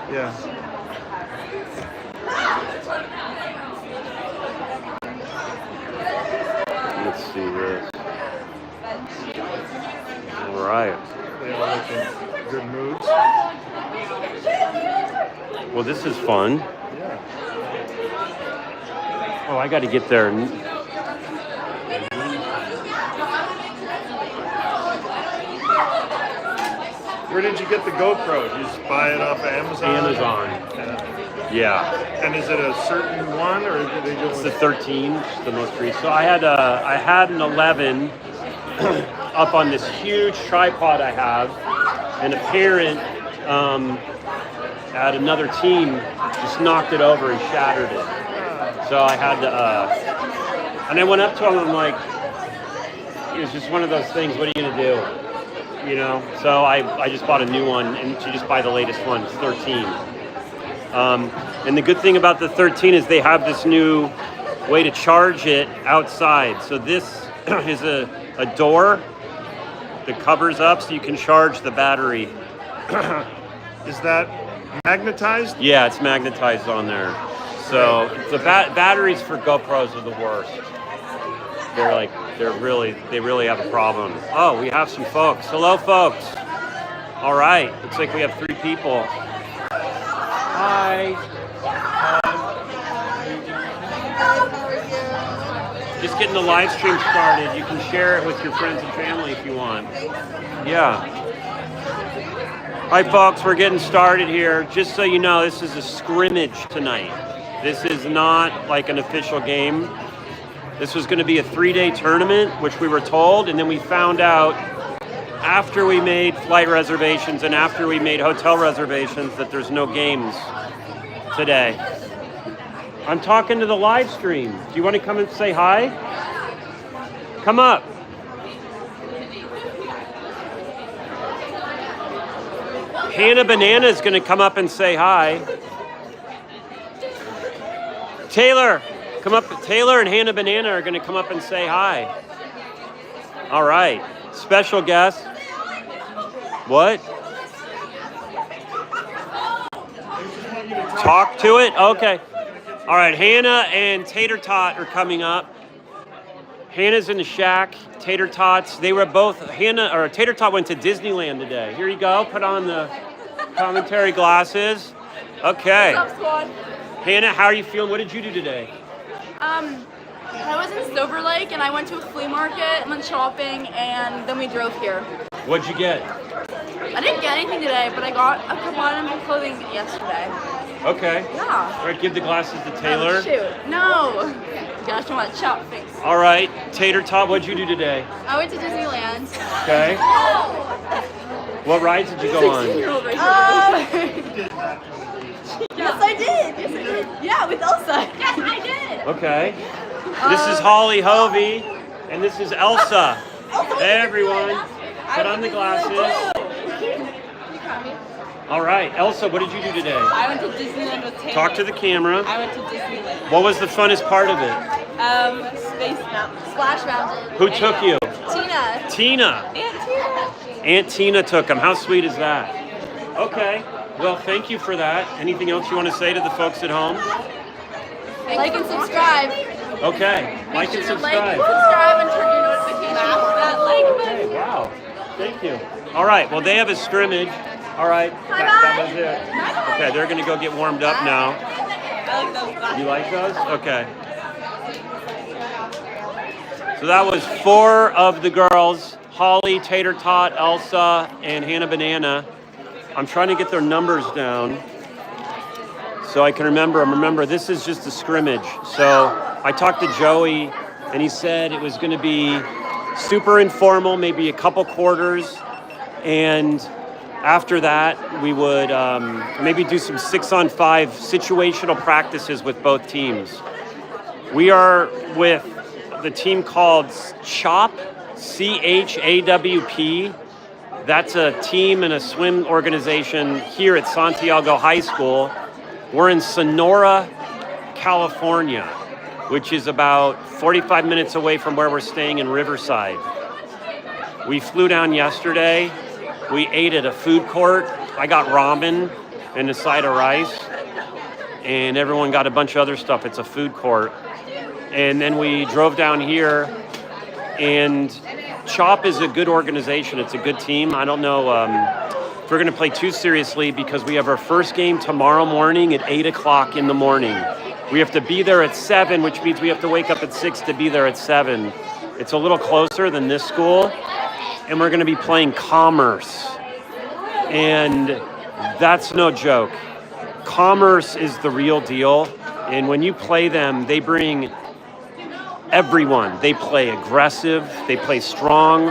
Yeah. Let's see this. All right. They all look in good moods. Well, this is fun. Yeah. Oh, I got to get there. Where did you get the GoPro? Did you just buy it off of Amazon? Amazon. Yeah. And is it a certain one, or did they go It's with the 13, the most recent. So I had an 11 up on this huge tripod I have, and a parent at another team just knocked it over and shattered it. So I had to, and I went up to him and I'm like, it was just one of those things, what are you gonna do? You know, so I just bought a new one, and you just buy the latest one. It's 13. And the good thing about the 13 is they have this new way to charge it outside. So this is a door that covers up so you can charge the battery. Is that magnetized? Yeah, it's magnetized on there. So the batteries for GoPros are the worst. They really have a problem. Oh, we have some folks. Hello, folks. All right, looks like we have 3 people. Hi. Just getting the live stream started. You can share it with your friends and family if you want. Yeah. Hi, folks. We're getting started here. Just so you know, this is a scrimmage tonight. This is not like an official game. This was going to be a 3-day tournament, which we were told, and then we found out after we made flight reservations and after we made hotel reservations that there's no games today. I'm talking to the live stream. Do you want to come and say hi? Come up. Hannah Banana is going to come up and say hi. Taylor, come up. Taylor and Hannah Banana are going to come up and say hi. All right. Special guest. What? Talk to it? Okay. All right. Hannah and Tater Tot are coming up. Hannah's in the SHAQ. Tater Tots. They were both. Tater Tot went to Disneyland today. Here you go. Put on the commentary glasses. Okay. What's up, squad? Hannah, how are you feeling? What did you do today? I was in Silver Lake and I went to a flea market, went shopping, and then we drove here. What'd you get? I didn't get anything today, but I got a couple items of clothing yesterday. Okay. Yeah. All right, give the glasses to Taylor. Oh, shoot. No. Gosh, I want to CHAWP face. All right, Tater Tot, what'd you do today? I went to Disneyland. Okay. What rides did you go on? 16-year-old right here. Yes, I did. Yes, I did. Yeah, with Elsa. Yes, I did. Okay. This is Holly Hovey, and this is Elsa. Hey, everyone. Put on the glasses. All right, Elsa, what did you do today? I went to Disneyland with Taylor. Talk to the camera. I went to Disneyland. What was the funnest part of it? Space Mountain. Splash Mountain. Who took you? Tina. Tina. Aunt Tina. Aunt Tina took him. How sweet is that? Okay. Well, thank you for that. Anything else you want to say to the folks at home? Like and subscribe. Okay. Like and subscribe. Like and subscribe and turn your notifications on. That like button. Okay, wow. Thank you. All right. Well, they have a scrimmage. All right. That was it. Okay, they're going to go get warmed up now. I like those glasses. You like those? Okay. So that was 4 of the girls, Holly, Tater Tot, Elsa, and Hannah Banana. I'm trying to get their numbers down so I can remember them. Remember, this is just a scrimmage. So I talked to Joey, and he said it was going to be super informal, maybe a couple quarters, and after that, we would maybe do some 6-on-5 situational practices with both teams. We are with the team called CHAWP, CHAWP. That's a team and a swim organization here at Santiago High School. We're in Sonora, California, which is about 45 minutes away from where we're staying in Riverside. We flew down yesterday. We ate at a food court. I got ramen, and a side of rice. And everyone got a bunch of other stuff. It's a food court. And then we drove down here, and CHAWP is a good organization. It's a good team. I don't know if we're going to play too seriously because we have our first game tomorrow morning at 8 o'clock in the morning. We have to be there at 7, which means we have to wake up at 6 to be there at 7. It's a little closer than this school, and we're going to be playing Commerce. And that's no joke. Commerce is the real deal, and when you play them, they bring everyone. They play aggressive, they play strong,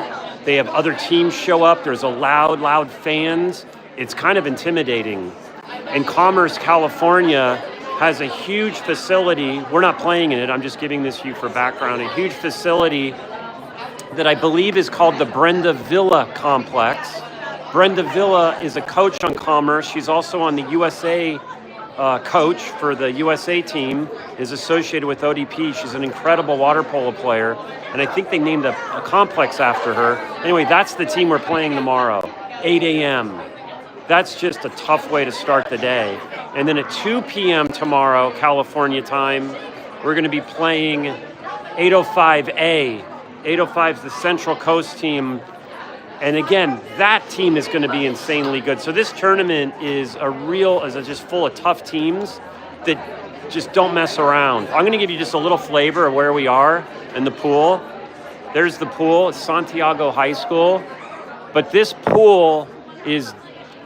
they have other teams show up, there's a loud fans. It's kind of intimidating. And Commerce, California has a huge facility. We're not playing in it, I'm just giving this to you for background. A huge facility that I believe is called the Brenda Villa Complex. Brenda Villa is a coach on Commerce. She's also on the USA coach for the USA team, is associated with ODP. She's an incredible water polo player, and I think they named a complex after her. Anyway, that's the team we're playing tomorrow, 8 a.m. That's just a tough way to start the day. And then at 2 p.m. tomorrow, California time, we're going to be playing 805A. 805 is the Central Coast team. And again, that team is going to be insanely good. So this tournament is just full of tough teams that just don't mess around. I'm going to give you just a little flavor of where we are in the pool. There's the pool. It's Santiago High School. But this pool is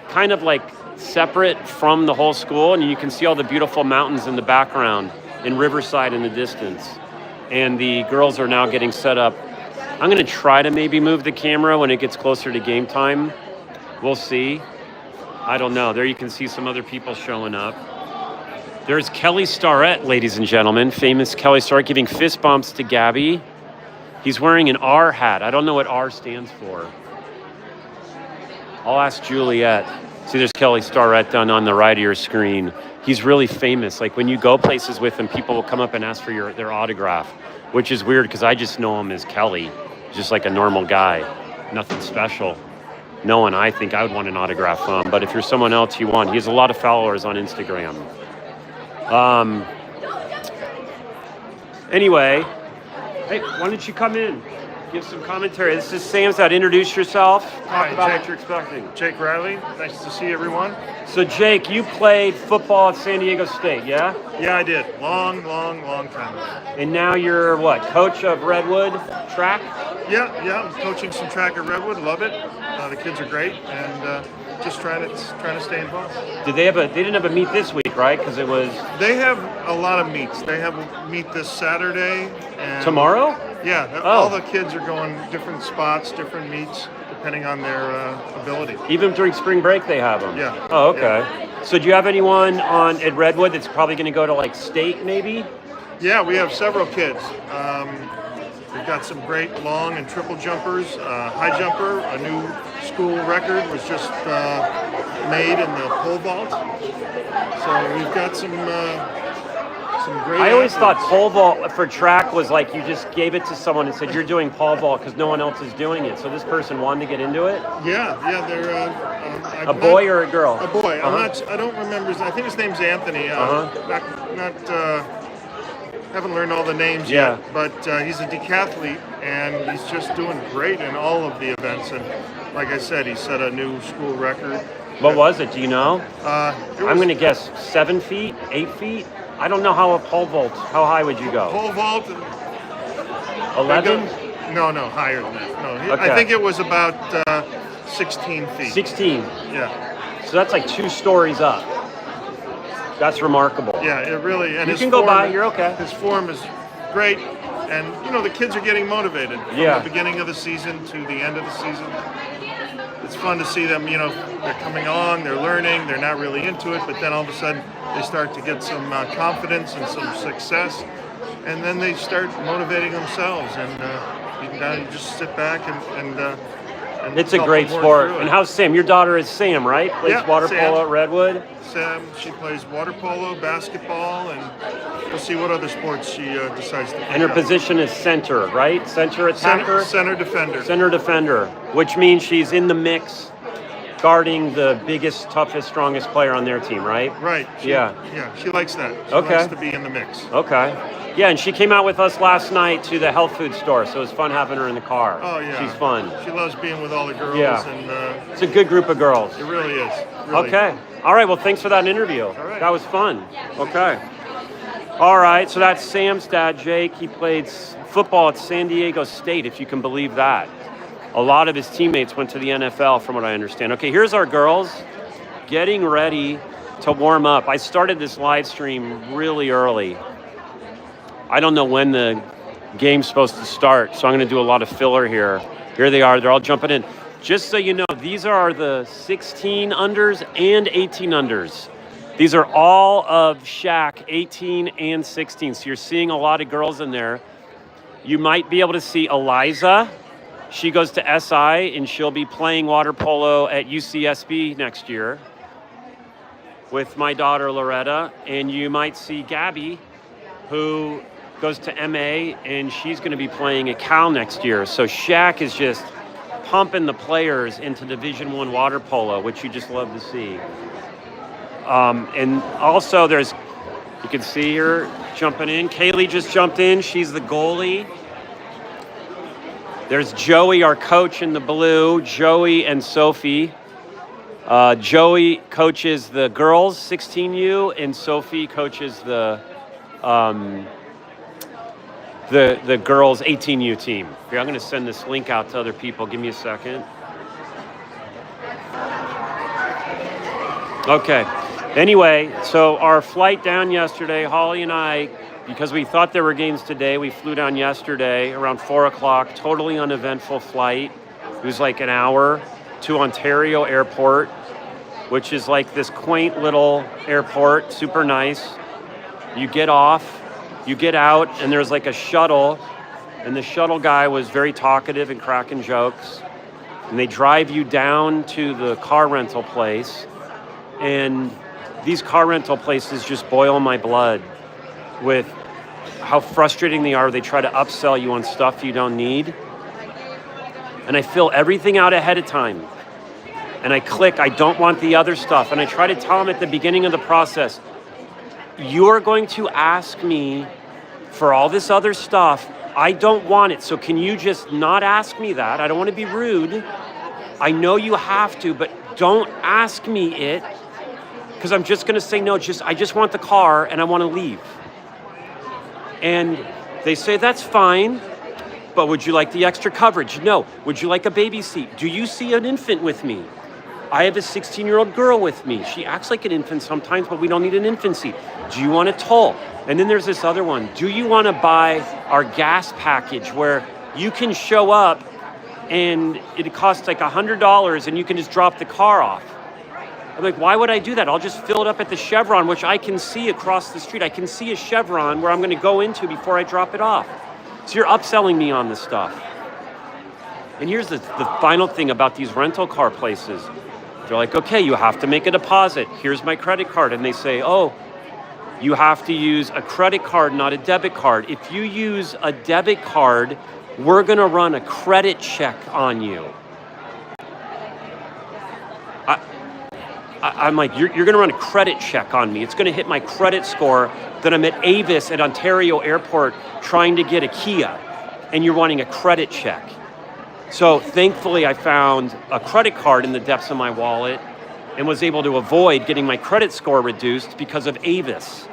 kind of like separate from the whole school, and you can see all the beautiful mountains in the background in Riverside in the distance. And the girls are now getting set up. I'm going to try to maybe move the camera when it gets closer to game time. We'll see. I don't know. There you can see some other people showing up. There's Kelly Starrett, ladies and gentlemen. Famous Kelly Starrett giving fist bumps to Gabby. He's wearing an R hat. I don't know what R stands for. I'll ask Juliet. See, there's Kelly Starrett down on the right of your screen. He's really famous. Like when you go places with him, people will come up and ask for their autograph, which is weird because I just know him as Kelly. Just like a normal guy, nothing special. No one I think I would want an autograph from, but if you're someone else you want, he has a lot of followers on Instagram. Anyway, hey, why don't you come in? Give some commentary. This is Sam's out. Introduce yourself. Hi, Talk about Jake. what you're expecting. Jake Riley, nice to see everyone. So Jake, you played football at San Diego State, yeah? Yeah, I did. Long time ago. And now you're what, coach of Redwood track? Yeah, I'm coaching some track at Redwood. Love it. The kids are great, and just trying to stay involved. They didn't have a meet this week, right? Because it was They have a lot of meets. They have a meet this Saturday. And tomorrow? Yeah, all the kids are going different spots, different meets, depending on their ability. Even during spring break, they have them. Yeah. Oh, okay. Yeah. So do you have anyone at Redwood that's probably going to go to like state, maybe? Yeah, we have several kids. We've got some great long and triple jumpers. High jumper, a new school record was just made in the pole vault. So we've got some great. I always thought athletes. pole vault for track was like you just gave it to someone and said you're doing pole vault because no one else is doing it. So this person wanted to get into it. Yeah, they're A boy or a girl? A boy. Uh-huh. I don't remember. I think his name's Anthony. Haven't learned all the names Yeah. yet, but he's a decathlete and he's just doing great in all of the events. And like I said, he set a new school record. What was it? Do you know? I'm I'm going to guess 7 feet, 8 feet. I don't know how a pole vault. How high would you go? Pole vault. 11? No, higher than that. No, Okay. I think it was about 16 feet. 16. Yeah. So that's like 2 stories up. That's remarkable. Yeah, it really. And You his can go form- by, you're okay. His form is great, and the kids are getting motivated from Yeah. the beginning of the season to the end of the season. It's fun to see them. They're coming on, they're learning, they're not really into it, but then all of a sudden they start to get some confidence and some success, and then they start motivating themselves. And you just sit back and It's a help great them work sport. through it. And how's Sam? Your daughter is Sam, right? Plays Yeah, water Sam. polo at Redwood. Sam, she plays water polo, basketball, and we'll see what other sports she decides to pick And her up. position is center, right? Center attacker? Center defender. Center defender, which means she's in the mix guarding the biggest, toughest, strongest player on their team, right? Right. Yeah. Yeah, she likes that. She Okay. likes to be in the mix. Okay. Yeah, and she came out with us last night to the health food store, so it was fun having her in the car. Oh, yeah. She's fun. She loves being with all the girls, Yeah. and It's a good group of girls. it really is. Really. Okay. All right, well, thanks for that interview. All right. That was fun. Okay. All right, so that's Sam's dad, Jake. He played football at San Diego State, if you can believe that. A lot of his teammates went to the NFL, from what I understand. Okay, here's our girls getting ready to warm up. I started this live stream really early. I don't know when the game's supposed to start, so I'm going to do a lot of filler here. Here they are. They're all jumping in. Just so you know, these are the 16 unders and 18 unders. These are all of SHAQ, 18 and 16. So you're seeing a lot of girls in there. You might be able to see Eliza. She goes to SI, and she'll be playing water polo at UCSB next year with my daughter Loretta. And you might see Gabby, who goes to MA, and she's going to be playing at Cal next year. So SHAQ is just pumping the players into Division I water polo, which you just love to see. And also there's, you can see her jumping in. Kaylee just jumped in. She's the goalie. There's Joey, our coach in the blue, Joey and Sophie. Joey coaches the girls 16U, and Sophie coaches the girls 18U team. Here, I'm going to send this link out to other people. Give me a second. Okay. Anyway, so our flight down yesterday, Holly and I, because we thought there were games today, we flew down yesterday around 4 o'clock, totally uneventful flight. It was like an hour to Ontario Airport, which is like this quaint little airport, super nice. You get off, you get out, and there's like a shuttle, and the shuttle guy was very talkative and cracking jokes. And they drive you down to the car rental place, and these car rental places just boil my blood with how frustrating they are. They try to upsell you on stuff you don't need. And I fill everything out ahead of time. And I click, I don't want the other stuff. And I try to tell them at the beginning of the process, you're going to ask me for all this other stuff. I don't want it. So can you just not ask me that? I don't want to be rude. I know you have to, but don't ask me it, because I'm just going to say no. I just want the car and I want to leave. And they say, that's fine, but would you like the extra coverage? No. Would you like a baby seat? Do you see an infant with me? I have a 16-year-old girl with me. She acts like an infant sometimes, but we don't need an infant seat. Do you want a toll? And then there's this other one. Do you want to buy our gas package where you can show up and it costs like $100 and you can just drop the car off? I'm like, why would I do that? I'll just fill it up at the Chevron, which I can see across the street. I can see a Chevron where I'm going to go into before I drop it off. So you're upselling me on this stuff. And here's the final thing about these rental car places. They're like, okay, you have to make a deposit. Here's my credit card. And they say, oh, you have to use a credit card, not a debit card. If you use a debit card, we're going to run a credit check on you. I'm like, you're going to run a credit check on me. It's going to hit my credit score that I'm at Avis at Ontario Airport trying to get a Kia, and you're wanting a credit check. So thankfully, I found a credit card in the depths of my wallet and was able to avoid getting my credit score reduced because of Avis.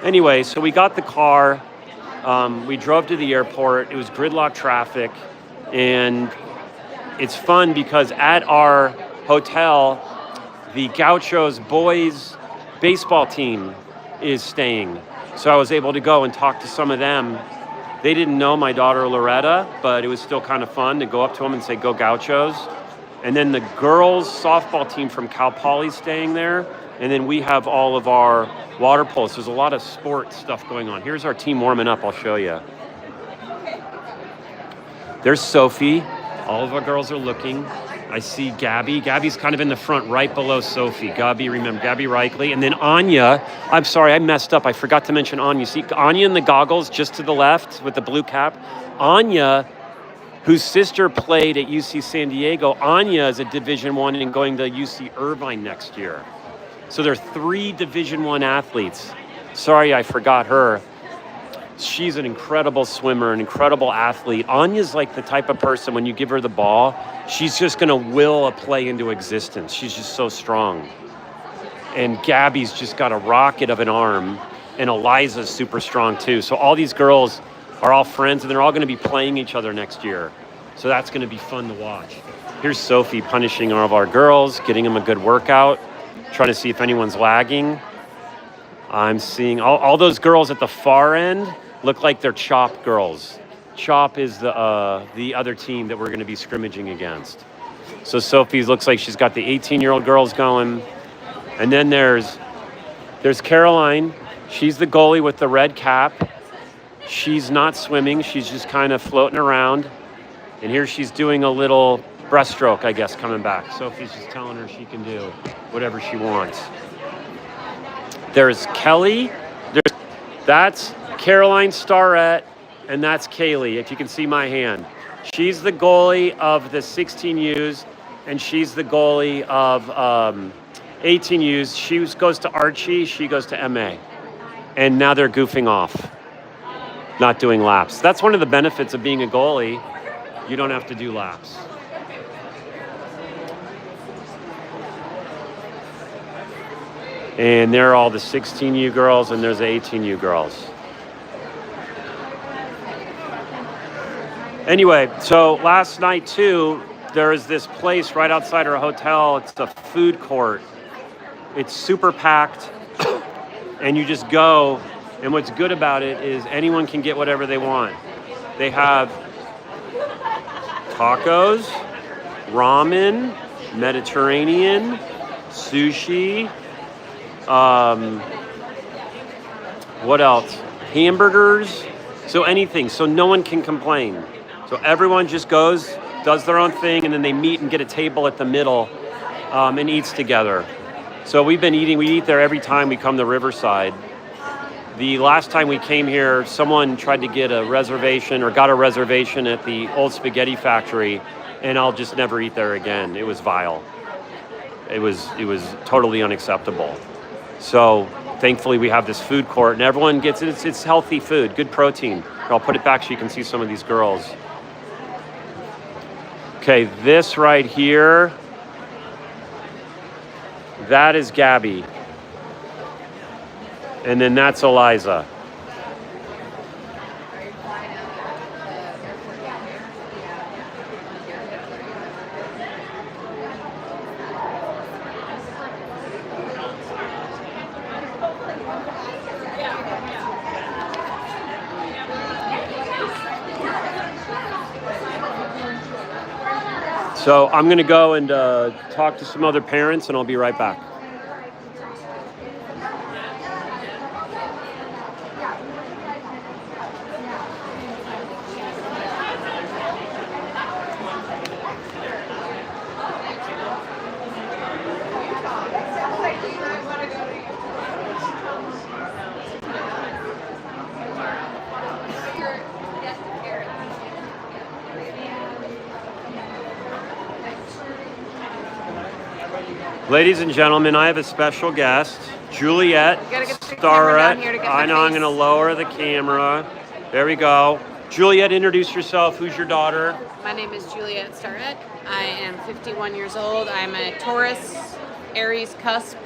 Anyway, so we got the car. We drove to the airport. It was gridlock traffic, and it's fun because at our hotel, the Gauchos boys baseball team is staying. So I was able to go and talk to some of them. They didn't know my daughter Loretta, but it was still kind of fun to go up to them and say, go Gauchos. And then the girls softball team from Cal Poly staying there. And then we have all of our water polo. So there's a lot of sports stuff going on. Here's our team warming up. I'll show you. There's Sophie. All of our girls are looking. I see Gabby. Gabby's kind of in the front right below Sophie. Gabby Reichley. And then Anya. I'm sorry, I messed up. I forgot to mention Anya. See Anya in the goggles just to the left with the blue cap? Anya whose sister played at UC San Diego. Anya is a Division I and going to UC Irvine next year. So there are 3 Division I athletes. Sorry, I forgot her. She's an incredible swimmer, an incredible athlete. Anya's like the type of person, when you give her the ball, she's just gonna will a play into existence. She's just so strong. And Gabby's just got a rocket of an arm, and Eliza's super strong too. So all these girls are all friends, and they're all gonna be playing each other next year. So that's gonna be fun to watch. Here's Sophie punishing all of our girls, getting them a good workout, trying to see if anyone's lagging. I'm seeing all those girls at the far end look like they're CHAWP girls. CHAWP is the other team that we're going to be scrimmaging against. So Sophie looks like she's got the 18-year-old girls going. And then there's Caroline. She's the goalie with the red cap. She's not swimming. She's just kind of floating around. And here she's doing a little breaststroke, I guess, coming back. Sophie's just telling her she can do whatever she wants. There's Kelly. That's Caroline Starrett, and that's Kaylee, if you can see my hand. She's the goalie of the 16Us, and she's the goalie of 18Us. She goes to Archie, she goes to MA. And now they're goofing off, not doing laps. That's one of the benefits of being a goalie. You don't have to do laps. And there are all the 16U girls, and there's the 18U girls. Anyway, so last night too, there is this place right outside our hotel. It's a food court. It's super packed, and you just go, and what's good about it is anyone can get whatever they want. They have tacos, ramen, Mediterranean, sushi, what else? Hamburgers, so anything, so no one can complain. So everyone just goes, does their own thing, and then they meet and get a table at the middle and eats together. So we've been eating, we eat there every time we come to Riverside. The last time we came here, someone tried to get a reservation or got a reservation at the old spaghetti factory, and I'll just never eat there again. It was vile. It was totally unacceptable. So thankfully we have this food court, and everyone gets it. It's healthy food, good protein. I'll put it back so you can see some of these girls. Okay, this right here, that is Gabby. And then that's Eliza. So I'm going to go and talk to some other parents, and I'll be right back. Ladies and gentlemen, I have a special guest, Juliet Starrett. I know I'm going to lower the camera. There we go. Juliet, introduce yourself. Who's your daughter? My name is Juliet Starrett. I am 51 years old. I'm a Taurus, Aries cusp.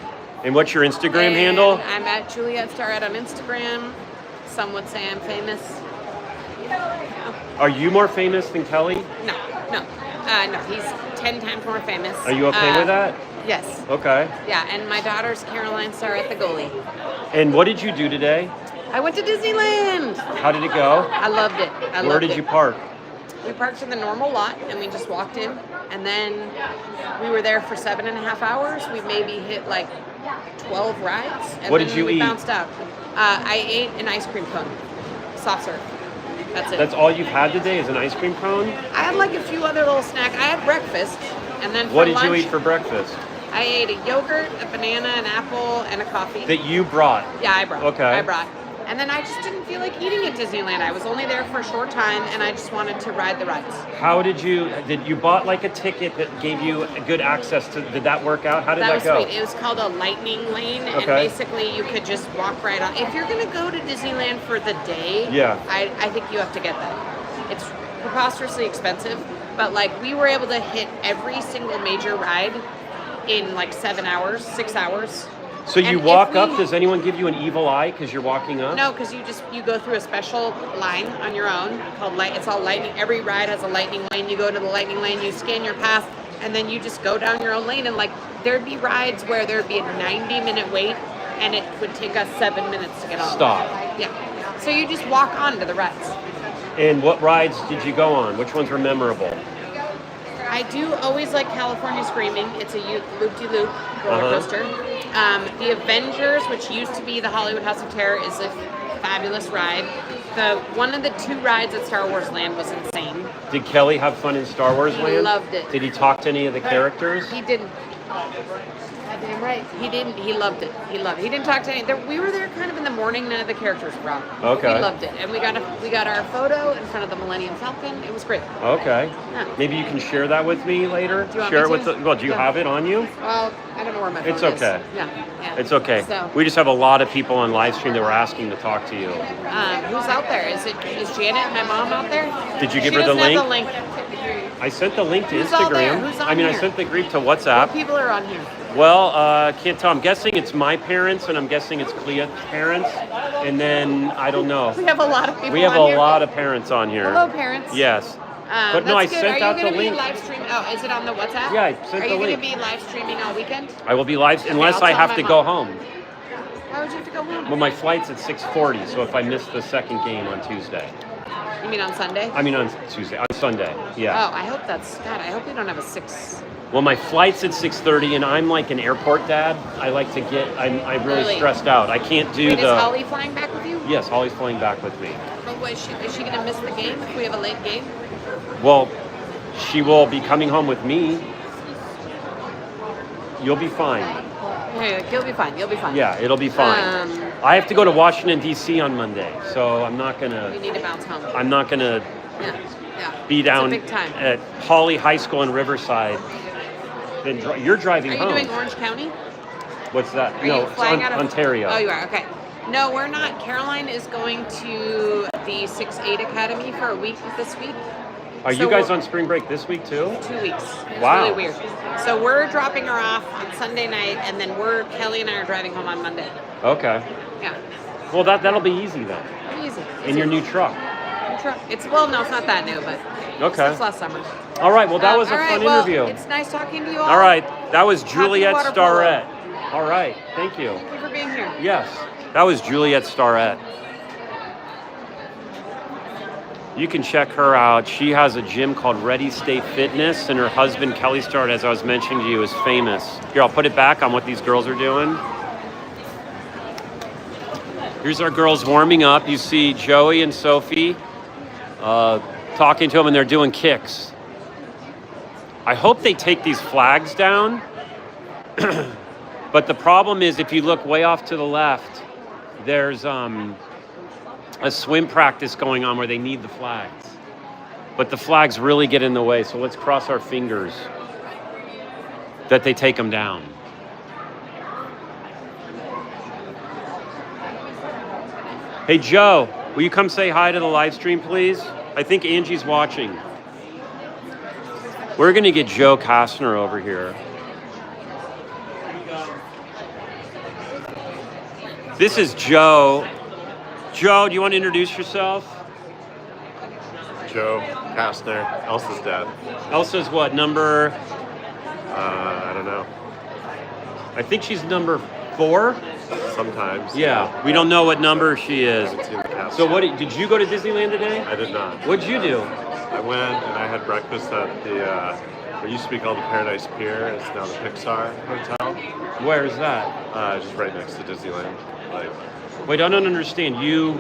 And what's your Instagram handle? I'm at Juliet Starrett on Instagram. Some would say I'm famous. Are you more famous than Kelly? No. No, he's 10 times more famous. Are you okay with that? Yes. Okay. Yeah, and my daughter's Caroline Starrett, the goalie. And what did you do today? I went to Disneyland. How did it go? I loved it. Where did you park? We parked in the normal lot, and we just walked in. And then we were there for 7.5 hours. We maybe hit like 12 rides. And what did you eat? Bounced out. I ate an ice cream cone, soft serve. That's it. That's all you've had today is an ice cream cone? I had like a few other little snacks. I had breakfast, and then for what did lunch, you eat for breakfast? I ate a yogurt, a banana, an apple, and a coffee. That you brought? Yeah, I brought. Okay. I brought. And then I just didn't feel like eating at Disneyland. I was only there for a short time, and I just wanted to ride the rides. How did you bought like a ticket that gave you good access to, did that work out? How did that was go? sweet. It was called a lightning lane, and Okay. basically you could just walk right on. If you're gonna go to Disneyland for the day, Yeah. I think you have to get that. It's preposterously expensive, but like we were able to hit every single major ride in like 7 hours, 6 hours. So you And walk if up, we- does anyone give you an evil eye because you're walking up? No, because you go through a special line on your own called light. It's all lightning. Every ride has a lightning lane. You go to the lightning lane, you scan your pass, and then you just go down your own lane. And like there'd be rides where there'd be a 90-minute wait, and it would take us 7 minutes to get on. Stop. Yeah. So you just walk on to the rides. And what rides did you go on? Which ones were memorable? I do always like California Screaming. It's a loop-de-loop roller coaster. The Avengers, which used to be the Hollywood House of Terror, is a fabulous ride. One of the 2 rides at Star Wars Land was insane. Did Kelly have fun in Star Wars He Land? loved it. Did he talk to any of the characters? He didn't. Goddamn right. He didn't. He loved it. He loved it. He didn't talk to any. We were there kind of in the morning. None of the characters were out. Okay. He loved it, and we got our photo in front of the Millennium Falcon. It was great. Okay. Yeah. Maybe you can share that with me later. Do you want share me it with to? the, well, do you Yeah. have it on you? Well, I don't know where my phone It's is. okay. Yeah. It's okay. So, We just have a lot of people on live stream that were asking to talk to you. who's out there? Is Janet, my mom, out there? Did you give She her the doesn't link? have the link. I sent the link to Who's all there? Instagram. Who's on I mean, I here? sent the group to What WhatsApp. people are on here? Well, can't tell. I'm guessing it's my parents, and I'm guessing it's Clea's parents, and then I don't know. We have a lot of people. We have on a here. lot of parents on here. Hello, parents. Yes. But no, that's I good. sent Are out you the gonna link. Be live streaming? Oh, is it on the WhatsApp? Yeah, I sent Are the you link. going to be live streaming all weekend? I will be live unless I'll I tell have my to mom. go home. Why would you have to go home? Well, my flight's at 6:40, so if I miss the second game on Tuesday. You mean on Sunday? I mean on Tuesday, on Sunday, yeah. Oh, I hope that's God. I hope we don't have a 6. Well, my flight's at 6:30, and I'm like an airport dad. I like to get, I'm really Really? stressed out. I can't do Wait, the... is Holly flying back with you? Yes, Holly's flying back with me. But what, is she going to miss the game if we have a late game? Well, she will be coming home with me. You'll be fine. Yeah, you'll be fine. You'll be fine. Yeah, it'll be fine. I have to go to Washington, D.C. on Monday, so I'm not You gonna, need to bounce home. I'm not gonna Yeah. Yeah. be down It's a big time. at Holly High School in Riverside. Then you're driving Are you home. doing Orange County? What's that? Are No, you it's flying out of Ontario. Oh, you are. Okay. No, we're not. Caroline is going to the 6-8 Academy for a week this week. Are So you guys we're- on spring break this week too? 2 weeks. It's Wow. really weird. So we're dropping her off on Sunday night, and then Kelly and I are driving home on Monday. Okay. Yeah. Well, that'll be easy then. Easy. In your new truck. It's no, it's not that new, but Okay. it's last summer. All right. Well, that was a all right, fun well, interview. It's nice talking to you all. All right. That was Juliet water polo. Starrett. All right. Thank you. Thank you for being here. Yes. That was Juliet Starrett. You can check her out. She has a gym called Ready State Fitness, and her husband, Kelly Starrett, as I was mentioning to you, is famous. Here, I'll put it back on what these girls are doing. Here's our girls warming up. You see Joey and Sophie talking to them, and they're doing kicks. I hope they take these flags down. But the problem is, if you look way off to the left, there's a swim practice going on where they need the flags. But the flags really get in the way, so let's cross our fingers that they take them down. Hey, Joe, will you come say hi to the live stream, please? I think Angie's watching. We're gonna get Joe Kastner over here. This is Joe. Joe, do you want to introduce yourself? Joe Kastner, Elsa's dad. Elsa's what, number? I don't know. I think she's number 4. Sometimes. Yeah, we don't know what number she I is. haven't seen the cast. So what did you go to Disneyland today? I did not. What'd you do? I went and I had breakfast at the, what used to be called the Paradise Pier. It's now the Pixar Hotel. Where is that? Just right next to Disneyland. Like, Wait, I don't understand. You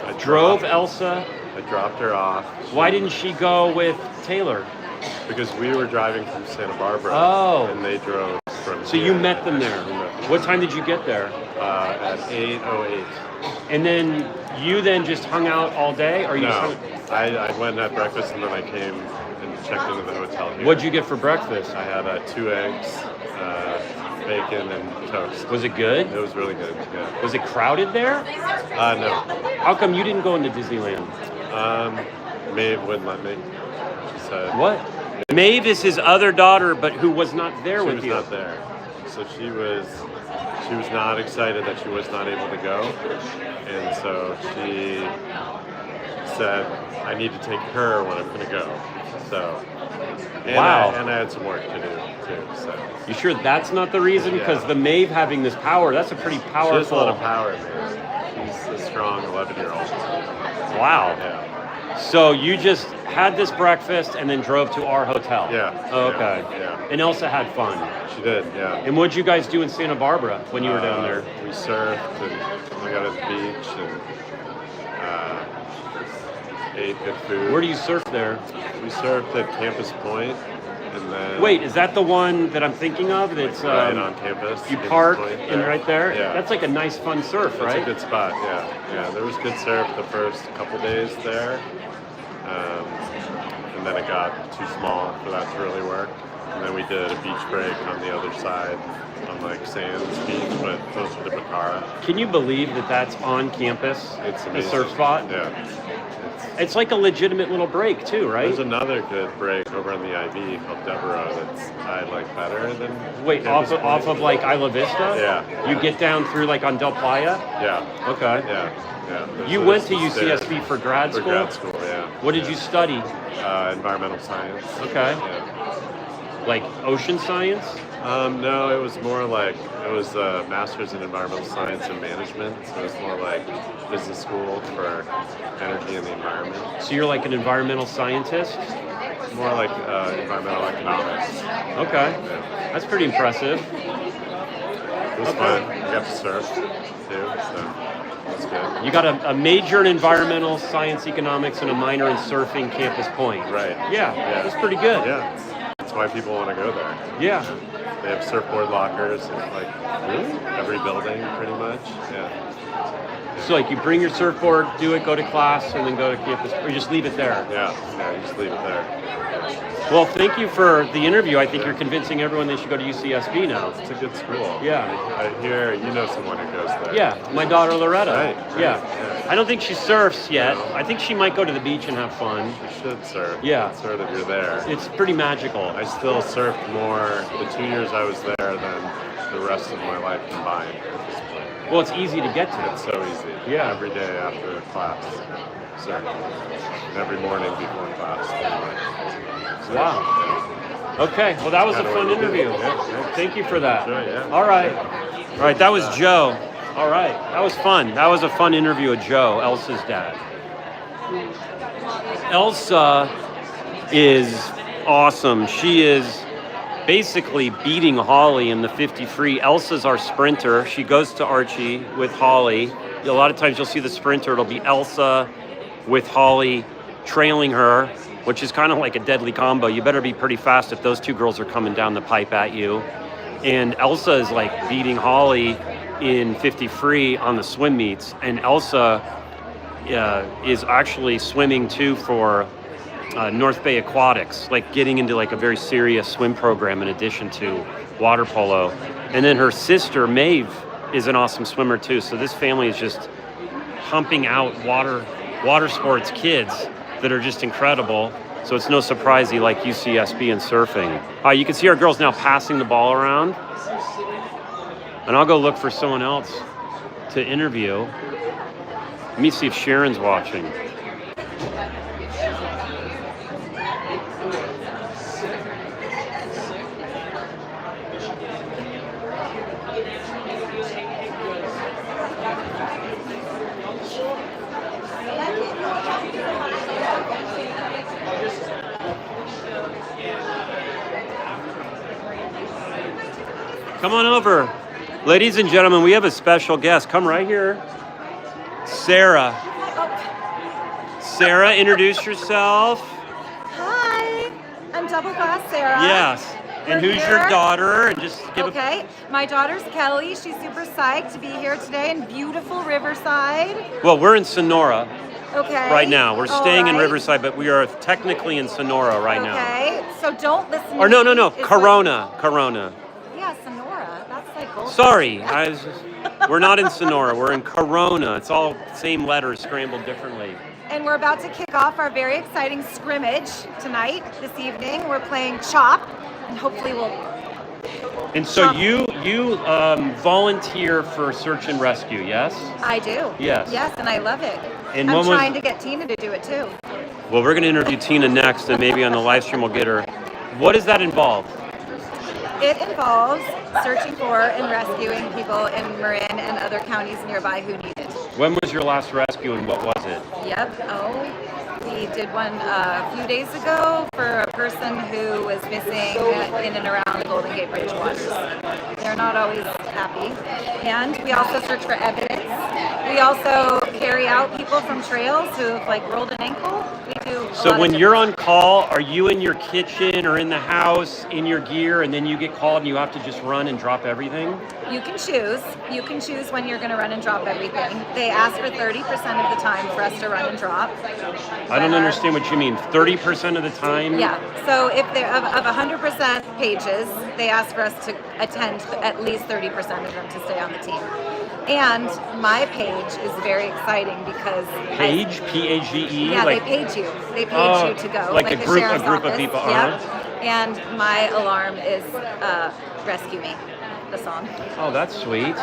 I drove Elsa. I dropped her off. Why didn't she go with Taylor? Because we were driving from Santa Barbara. Oh. And they drove from So here. you met them there. We met them. What time did you get there? at 8:08. And then you then just hung out all day, or you? No, Just I went at breakfast and then I came and checked into the hotel here. What'd you get for breakfast? I had 2 eggs, bacon, and toast. Was it good? It was really good. Yeah. Was it crowded there? No. How come you didn't go into Disneyland? Maeve wouldn't let me. She said What? Maeve is his other daughter, but who was not there she with was you. not there. So she was not excited that she was not able to go, and so she said, "I need to take her when I'm going to go." So, and Wow. I had some work to do too. So You sure that's not the reason? Because Yeah. the Maeve having this power, that's a pretty she has a lot of powerful. power, man. She's a strong 11-year-old. Wow. Yeah. So you just had this breakfast and then drove to our hotel. Yeah. Oh, okay. Yeah. And Elsa had fun. She did. Yeah. And what'd you guys do in Santa Barbara when you were down there? We surfed and we got at the beach and ate good food. Where do you surf there? We surfed at Campus Point, and then Wait, is that the one that I'm thinking of? That's right on campus. you Campus park Point and right there. Yeah, That's like a nice fun surf, that's right? a good spot. Yeah, yeah. There was good surf the first couple days there, and then it got too small for that to really work. And then we did a beach break on the other side, on like Sands Beach, but closer to Bacara. Can you believe that that's on campus? It's the amazing. surf spot. Yeah. It's like a legitimate little break too, right? There's another good break over on the IB called Devereaux that's I like better than. Wait, Campus off Point. of like Isla Vista? Yeah. You get down through like on Del Playa? Yeah. Okay. Yeah. Yeah. There's You a- went to there. UCSB for grad For school? grad school, yeah. What did you study? Environmental science. Okay. Yeah. Like ocean science? No, it was more like it was a master's in environmental science and management. So it was more like business school for energy and the environment. So you're like an environmental scientist? More like environmental economics. Okay. That's pretty impressive. It was fun. We got to surf too, so that's good. You got a major in environmental science economics and a minor in surfing Campus Point. Right. Yeah, Yeah. that's pretty good. Yeah. That's why people want to go there. Yeah. They have surfboard lockers in like every building, pretty much. Yeah. So like you bring your surfboard, do it, go to class, and then go to campus, or you just leave it there. Yeah. Yeah. You just leave it there. Well, thank you for the interview. I think you're convincing everyone they should go to UCSB now. It's a good school. Yeah. I hear you know someone who goes there. Yeah, my daughter Loretta. Right, Yeah. yeah. I don't think she surfs yet. I think she might go to the beach and have fun. You should surf. Yeah. Surf if you're there. It's pretty magical. I still surfed more the 2 years I was there than the rest of my life combined at this point. Well, it's easy to get to. It's so easy. Yeah. Every day after class, surf. Every morning before class. Wow. Okay, well that was a Kinda fun what we do. interview. Yeah. Thank you for that. Sure, yeah. All right. All right, that was Joe. All right, that was fun. That was a fun interview with Joe, Elsa's dad. Elsa is awesome. She is basically beating Holly in the 50 free. Elsa's our sprinter. She goes to Archie with Holly. A lot of times you'll see the sprinter. It'll be Elsa with Holly trailing her, which is kind of like a deadly combo. You better be pretty fast if those two girls are coming down the pipe at you. And Elsa is like beating Holly in 50 free on the swim meets. And Elsa is actually swimming too for North Bay Aquatics, like getting into like a very serious swim program in addition to water polo. And then her sister Maeve is an awesome swimmer too. So this family is just pumping out water sports kids that are just incredible. So it's no surprise he like UCSB and surfing. You can see our girls now passing the ball around. And I'll go look for someone else to interview. Let me see if Sharon's watching. Come on over. Ladies and gentlemen, we have a special guest. Come right here. Sarah. Sarah, introduce yourself. Hi, I'm Double Glass Sarah. Yes. And We're who's your here. daughter? And just give Okay, my daughter's Kelly. She's super psyched to be here today in beautiful Riverside. Well, we're in Sonora Okay. right now. We're All staying in right. Riverside, but we are technically in Sonora right now. Okay, so don't listen. Or to no, me. no, It's what- Corona. Yeah, Sonora. That's like gold. Sorry, we're not in Sonora. We're in Corona. It's all same letters scrambled differently. And we're about to kick off our very exciting scrimmage tonight, this evening. We're playing CHAWP, and hopefully we'll. And so you volunteer for search and rescue, yes? I do. Yes. Yes, and I love it. And I'm when was- trying to get Tina to do it too. Well, we're going to interview Tina next, and maybe on the live stream we'll get her. What does that involve? It involves searching for and rescuing people in Marin and other counties nearby who need it. When was your last rescue, and what was it? Yep. Oh, we did one a few days ago for a person who was missing in and around the Golden Gate Bridge waters. They're not always happy. And we also search for evidence. We also carry out people from trails who have like rolled an ankle. We do. So when you're on call, are you in your kitchen or in the house in your gear, and then you get called and you have to just run and drop everything? You can choose. You can choose when you're going to run and drop everything. They ask for 30% of the time for us to run and drop. I don't understand what you mean. 30% of the time? Yeah. So if they're of 100% pages, they ask for us to attend at least 30% of them to stay on the team. And my page is very exciting because Page? P-A-G-E? yeah, like, they page you. They page you to go. like a the group- a sheriff's group of office. people, Yep. And my alarm is Rescue Me, the song. Oh, that's sweet.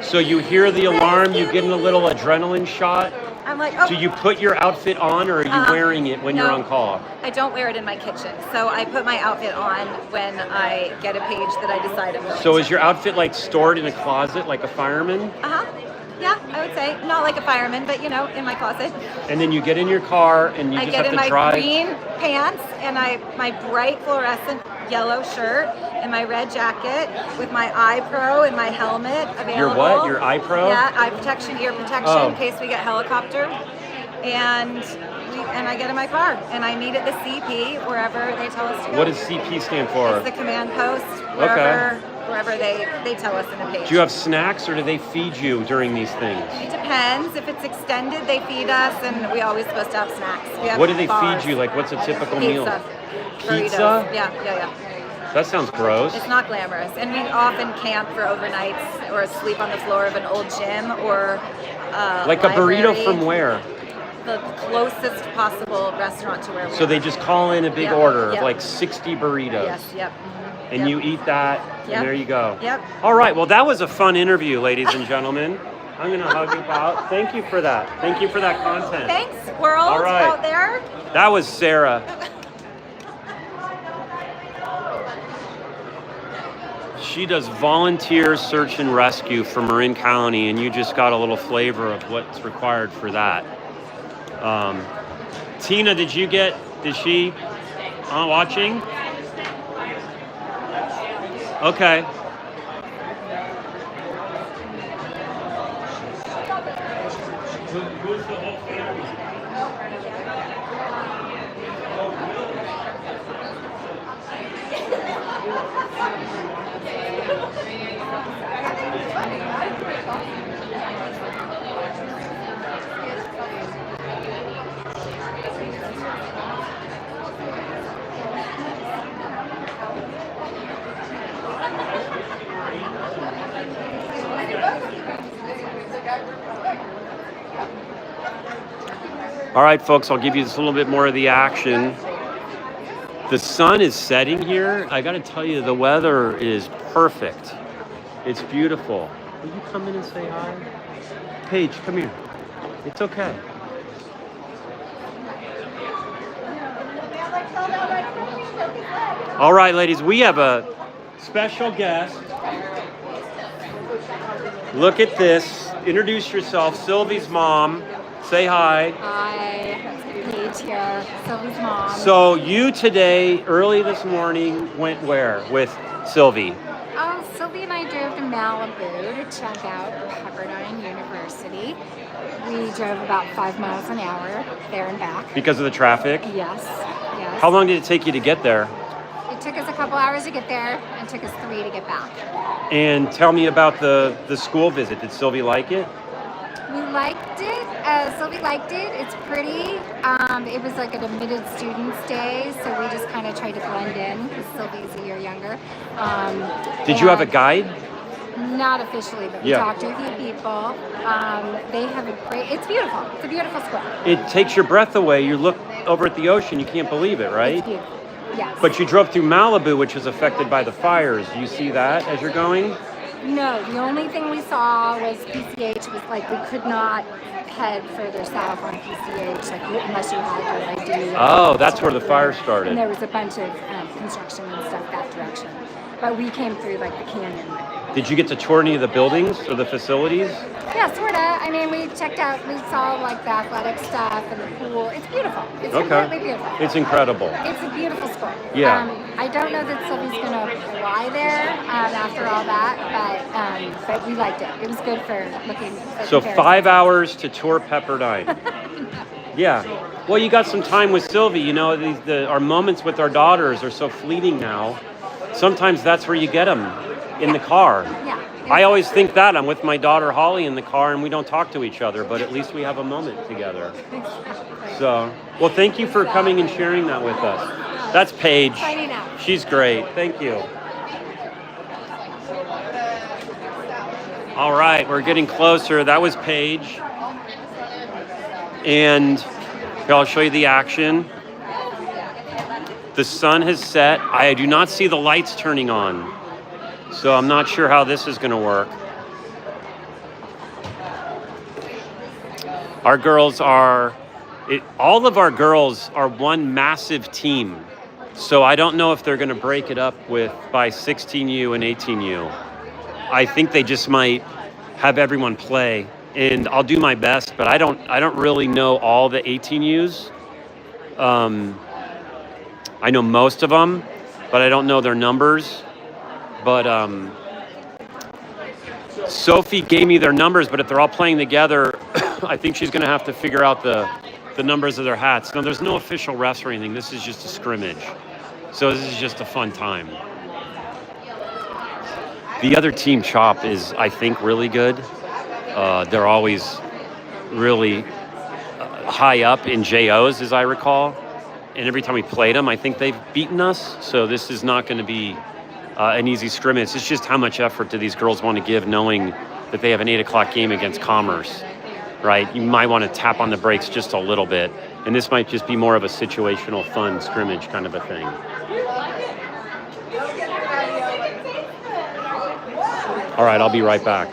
So you hear the alarm, you get in a little adrenaline shot. I'm like, oh. Do you put your outfit on, or are you wearing it when you're no. on call? I don't wear it in my kitchen. So I put my outfit on when I get a page that I decide I'm going So to. is your outfit like stored in a closet like a fireman? Uh-huh. Yeah, I would say. Not like a fireman, but you know, in my closet. And then you get in your car and you I just get have in to my drive. green pants and my bright fluorescent yellow shirt and my red jacket with my eye pro and my helmet available. Your what? Your eye pro? Yeah, eye protection, ear protection Oh. in case we get helicopter. And I get in my car and I meet at the CP wherever they tell us to go. What does CP stand for? It's the command post wherever they tell us in the page. Do you have snacks, or do they feed you during these things? It depends. If it's extended, they feed us, and we always supposed to have snacks. We have What do they bars. feed you? Like, what's a typical Pizza. meal? Burritos. Pizza? Yeah. That sounds gross. It's not glamorous, and we often camp for overnights or sleep on the floor of an old gym or Like a burrito library. from where? The closest possible restaurant to where we So are. they just call in a big Yep, order yep. of like 60 burritos. Yes. Yep. And Yep. you eat that, Yep. and there you go. Yep. All right, well, that was a fun interview, ladies and gentlemen. I'm going to hug you out. Thank you for that. Thank you for that content. Thanks, world All right. out there. That was Sarah. She does volunteer search and rescue for Marin County, and you just got a little flavor of what's required for that. Tina, did she watching? Okay. All right, folks, I'll give you just a little bit more of the action. The sun is setting here. I got to tell you, the weather is perfect. It's beautiful. Will you come in and say hi? Paige, come here. It's okay. All right, ladies, we have a special guest. Look at this. Introduce yourself. Sylvie's mom. Say hi. Hi, Paige here, Sylvie's mom. So you today, early this morning, went where with Sylvie? Oh, Sylvie and I drove to Malibu to check out Pepperdine University. We drove about 5 miles an hour there and back. Because of the traffic? Yes. How long did it take you to get there? It took us a couple hours to get there and took us 3 to get back. And tell me about the school visit. Did Sylvie like it? We liked it. Sylvie liked it. It's pretty. It was like an admitted students day, so we just kind of tried to blend in because Sylvie's a year younger. Did you have a and- guide? Not officially, but we Yeah. talked to a few people. They have a great. It's beautiful. It's a beautiful school. It takes your breath away. You look over at the ocean, you can't believe it, right? It's beautiful. Yes. But you drove through Malibu, which was affected by the fires. Do you see that as you're going? No, the only thing we saw was PCH. Was like we could not head further south on PCH, like unless you had your ID. Oh, that's where the fire started. And there was a bunch of construction and stuff that direction. But we came through like the canyon. Did you get to tour any of the buildings or the facilities? Yeah, sorta. I mean, we checked out. We saw like the athletic stuff and the pool. It's beautiful. It's completely beautiful. It's incredible. It's a beautiful school. Yeah. I don't know that Sylvie's gonna apply there after all that, but we liked it. It was good for looking. For So comparison. 5 hours to tour Pepperdine. Yeah. Well, you got some time with Sylvie. You know, our moments with our daughters are so fleeting now. Sometimes that's where you get them, in the car. Yeah. I always think that. I'm with my daughter Holly in the car and we don't talk to each other, but at least we have a moment together. So, well, thank you for coming and sharing that with us. That's Paige. Signing out. She's great. Thank you. All right, we're getting closer. That was Paige. And here, I'll show you the action. The sun has set. I do not see the lights turning on. So I'm not sure how this is going to work. Our girls are, all of our girls are one massive team. So I don't know if they're going to break it up by 16U and 18U. I think they just might have everyone play, and I'll do my best, but I don't really know all the 18Us. I know most of them, but I don't know their numbers. But Sophie gave me their numbers, but if they're all playing together, I think she's going to have to figure out the numbers of their hats. No, there's no official refs or anything. This is just a scrimmage. So this is just a fun time. The other team, CHAWP, is, I think, really good. They're always really high up in JOs, as I recall. And every time we played them, I think they've beaten us. So this is not going to be an easy scrimmage. It's just how much effort do these girls want to give, knowing that they have an 8 o'clock game against Commerce, right? You might want to tap on the brakes just a little bit. And this might just be more of a situational, fun scrimmage kind of a thing. All right, I'll be right back.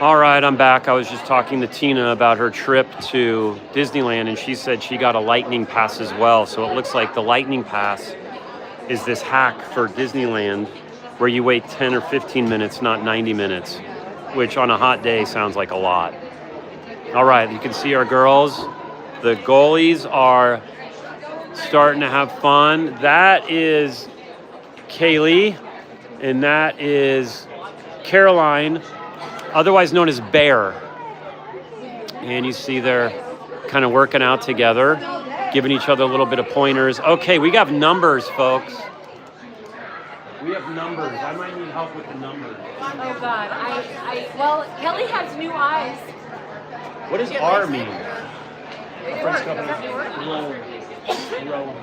All right, I'm back. I was just talking to Tina about her trip to Disneyland, and she said she got a lightning pass as well. So it looks like the lightning pass is this hack for Disneyland where you wait 10 or 15 minutes, not 90 minutes, which on a hot day sounds like a lot. All right, you can see our girls. The goalies are starting to have fun. That is Kaylee, and that is Caroline, otherwise known as Bear. And you see they're kind of working out together, giving each other a little bit of pointers. Okay, we got numbers, folks. We have numbers. I might need help with the numbers. Oh God, well, Kelly has new eyes. What does R mean? French company. Rome.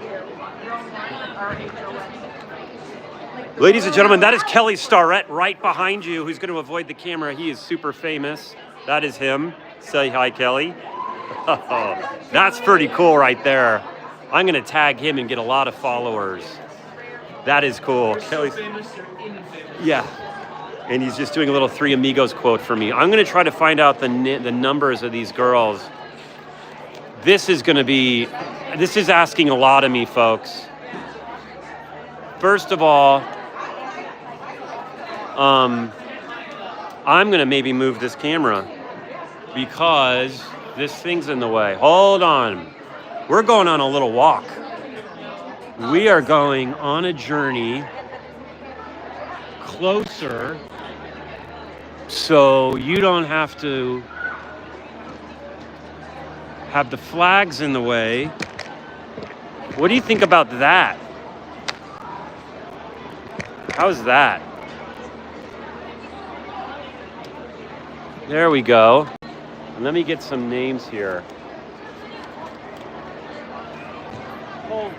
Ladies and gentlemen, that is Kelly Starrett right behind you, who's going to avoid the camera. He is super famous. That is him. Say hi, Kelly. Oh, that's pretty cool right there. I'm going to tag him and get a lot of followers. That is cool. Kelly's yeah. And he's just doing a little Three Amigos quote for me. I'm going to try to find out the numbers of these girls. This is asking a lot of me, folks. First of all, I'm going to maybe move this camera because this thing's in the way. Hold on. We're going on a little walk. We are going on a journey closer so you don't have to have the flags in the way. What do you think about that? How's that? There we go. And let me get some names here. Oh.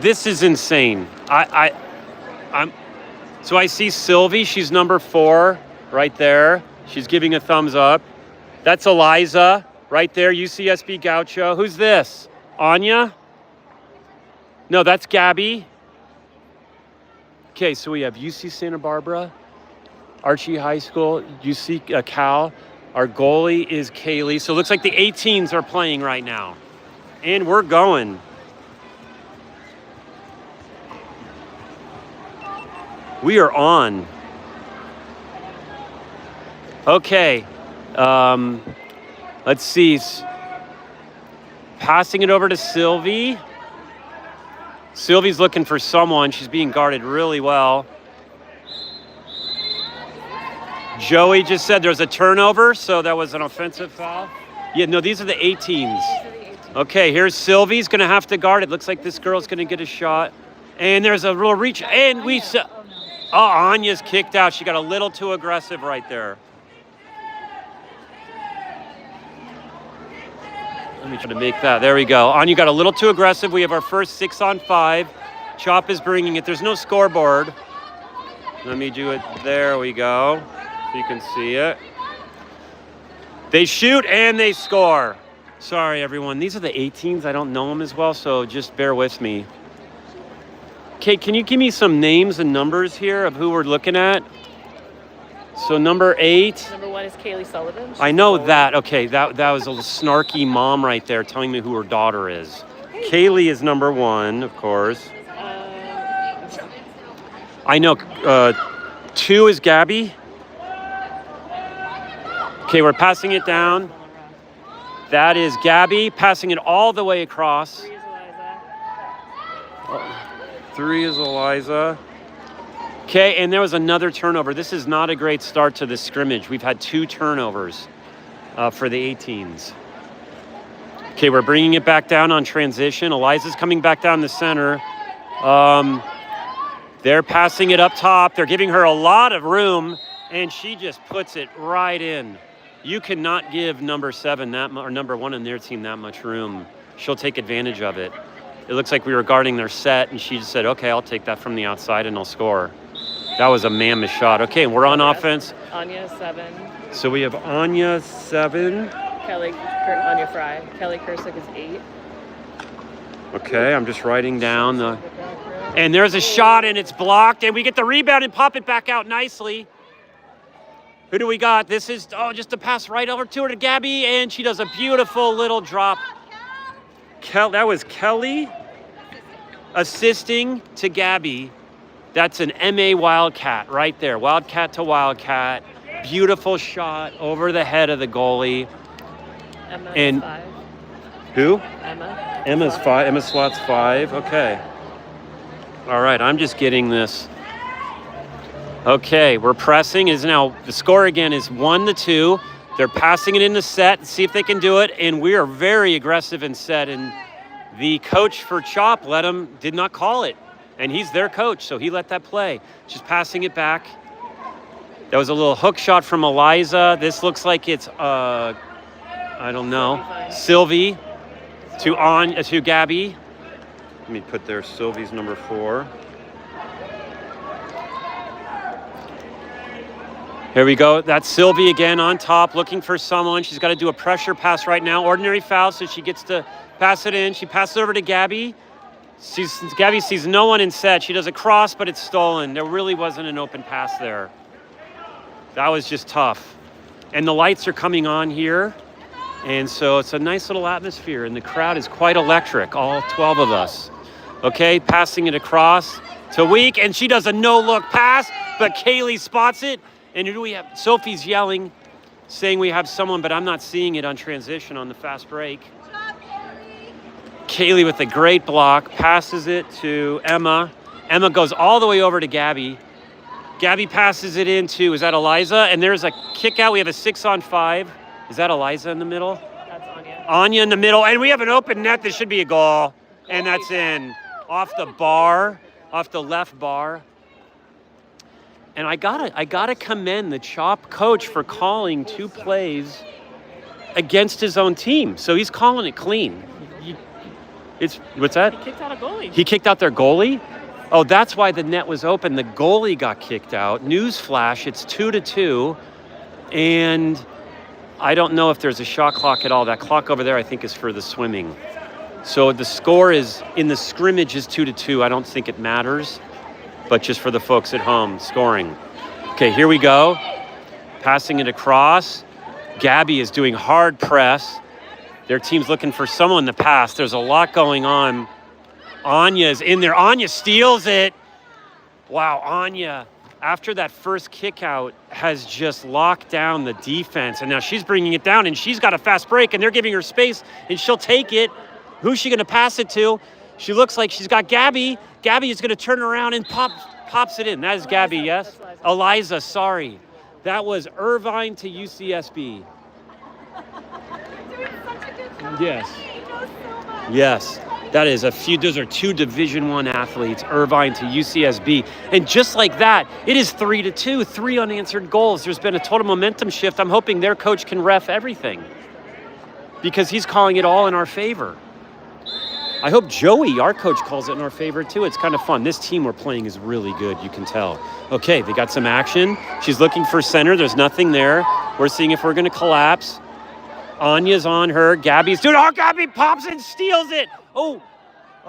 This is insane. So I see Sylvie, she's number 4 right there. She's giving a thumbs up. That's Eliza right there, UCSB Gaucho. Who's this? Anya? No, that's Gabby. Okay, so we have UC Santa Barbara, Archie High School, UC Cal. Our goalie is Kaylee. So it looks like the 18s are playing right now. And we're going. We are on. Okay. Let's see. Passing it over to Sylvie. Sylvie's looking for someone. She's being guarded really well. Joey just said there's a turnover, so that was an offensive foul. Yeah, no, these are the 18s. Okay, here's Sylvie's going to have to guard it. Looks like this girl's going to get a shot. And there's a real reach. And we saw... Oh, Anya's kicked out. She got a little too aggressive right there. Let me try to make that. There we go. Anya got a little too aggressive. We have our first 6-on-5. CHAWP is bringing it. There's no scoreboard. Let me do it. There we go. So you can see it. They shoot and they score. Sorry, everyone. These are the 18s. I don't know them as well, so just bear with me. Okay, can you give me some names and numbers here of who we're looking at? So number 8. Number 1 is Kaylee Sullivan. I know that. Okay, that was a snarky mom right there telling me who her daughter is. Kaylee is number 1, of course. I know 2 is Gabby. Okay, we're passing it down. That is Gabby, passing it all the way across. 3 is Eliza. Okay, and there was another turnover. This is not a great start to this scrimmage. We've had 2 turnovers for the 18s. Okay, we're bringing it back down on transition. Eliza's coming back down the center. They're passing it up top. They're giving her a lot of room, and she just puts it right in. You cannot give number 7 or number 1 in their team that much room. She'll take advantage of it. It looks like we were guarding their set, and she just said, okay, I'll take that from the outside, and I'll score. That was a mammoth shot. Okay, we're on offense. Anya 7. So we have Anya 7. Anya Fry. Kelly Kursick is 8. Okay, I'm just writing down the... And there's a shot, and it's blocked, and we get the rebound and pop it back out nicely. Who do we got? This is, just a pass right over to her to Gabby, and she does a beautiful little drop. That was Kelly assisting to Gabby. That's an MA Wildcat right there. Wildcat to Wildcat. Beautiful shot over the head of the goalie. Emma and is 5. Who? Emma. Emma's 5. Emma Slott's 5. Okay. All right, I'm just getting this. Okay, we're pressing. Is now the score again is 1-2. They're passing it in the set, see if they can do it, and we are very aggressive in set. And the coach for CHAWP did not call it. And he's their coach, so he let that play. She's passing it back. That was a little hook shot from Eliza. This looks like it's, I don't know, Sylvie to Gabby. Let me put there Sylvie's number 4. Here we go. That's Sylvie again on top, looking for someone. She's got to do a pressure pass right now. Ordinary foul, so she gets to pass it in. She passes it over to Gabby. Gabby sees no one in set. She does a cross, but it's stolen. There really wasn't an open pass there. That was just tough. And the lights are coming on here. And so it's a nice little atmosphere. And the crowd is quite electric, all 12 of us. Okay, passing it across to Week. And she does a no-look pass, but Kaylee spots it. And who do we have? Sophie's yelling, saying we have someone, but I'm not seeing it on transition on the fast break. Kaylee with a great block, passes it to Emma. Emma goes all the way over to Gabby. Gabby passes it into, is that Eliza? And there's a kick out. We have a 6-on-5. Is that Eliza in the middle? That's Anya. Anya in the middle. And we have an open net. This should be a goal. And that's in. Off the bar, off the left bar. And I gotta commend the CHAWP coach for calling 2 plays against his own team. So he's calling it clean. What's that? He kicked out a goalie. He kicked out their goalie? Oh, that's why the net was open. The goalie got kicked out. Newsflash, it's 2-2. And I don't know if there's a shot clock at all. That clock over there, I think, is for the swimming. So the score is, in the scrimmage, is 2-2. I don't think it matters. But just for the folks at home, scoring. Okay, here we go. Passing it across. Gabby is doing hard press. Their team's looking for someone to pass. There's a lot going on. Anya's in there. Anya steals it. Wow, Anya, after that first kick out, has just locked down the defense. And now she's bringing it down, and she's got a fast break, and they're giving her space, and she'll take it. Who's she going to pass it to? She looks like she's got Gabby. Gabby is going to turn around and pops it in. That is Gabby, yes? Eliza, sorry. That was Irvine to UCSB. Yes. Yes. That is those are 2 Division I athletes, Irvine to UCSB. And just like that, it is 3-2, 3 unanswered goals. There's been a total momentum shift. I'm hoping their coach can ref everything because he's calling it all in our favor. I hope Joey, our coach, calls it in our favor too. It's kind of fun. This team we're playing is really good, you can tell. Okay, they got some action. She's looking for center. There's nothing there. We're seeing if we're going to collapse. Anya's on her. Gabby's doing, Gabby pops and steals it.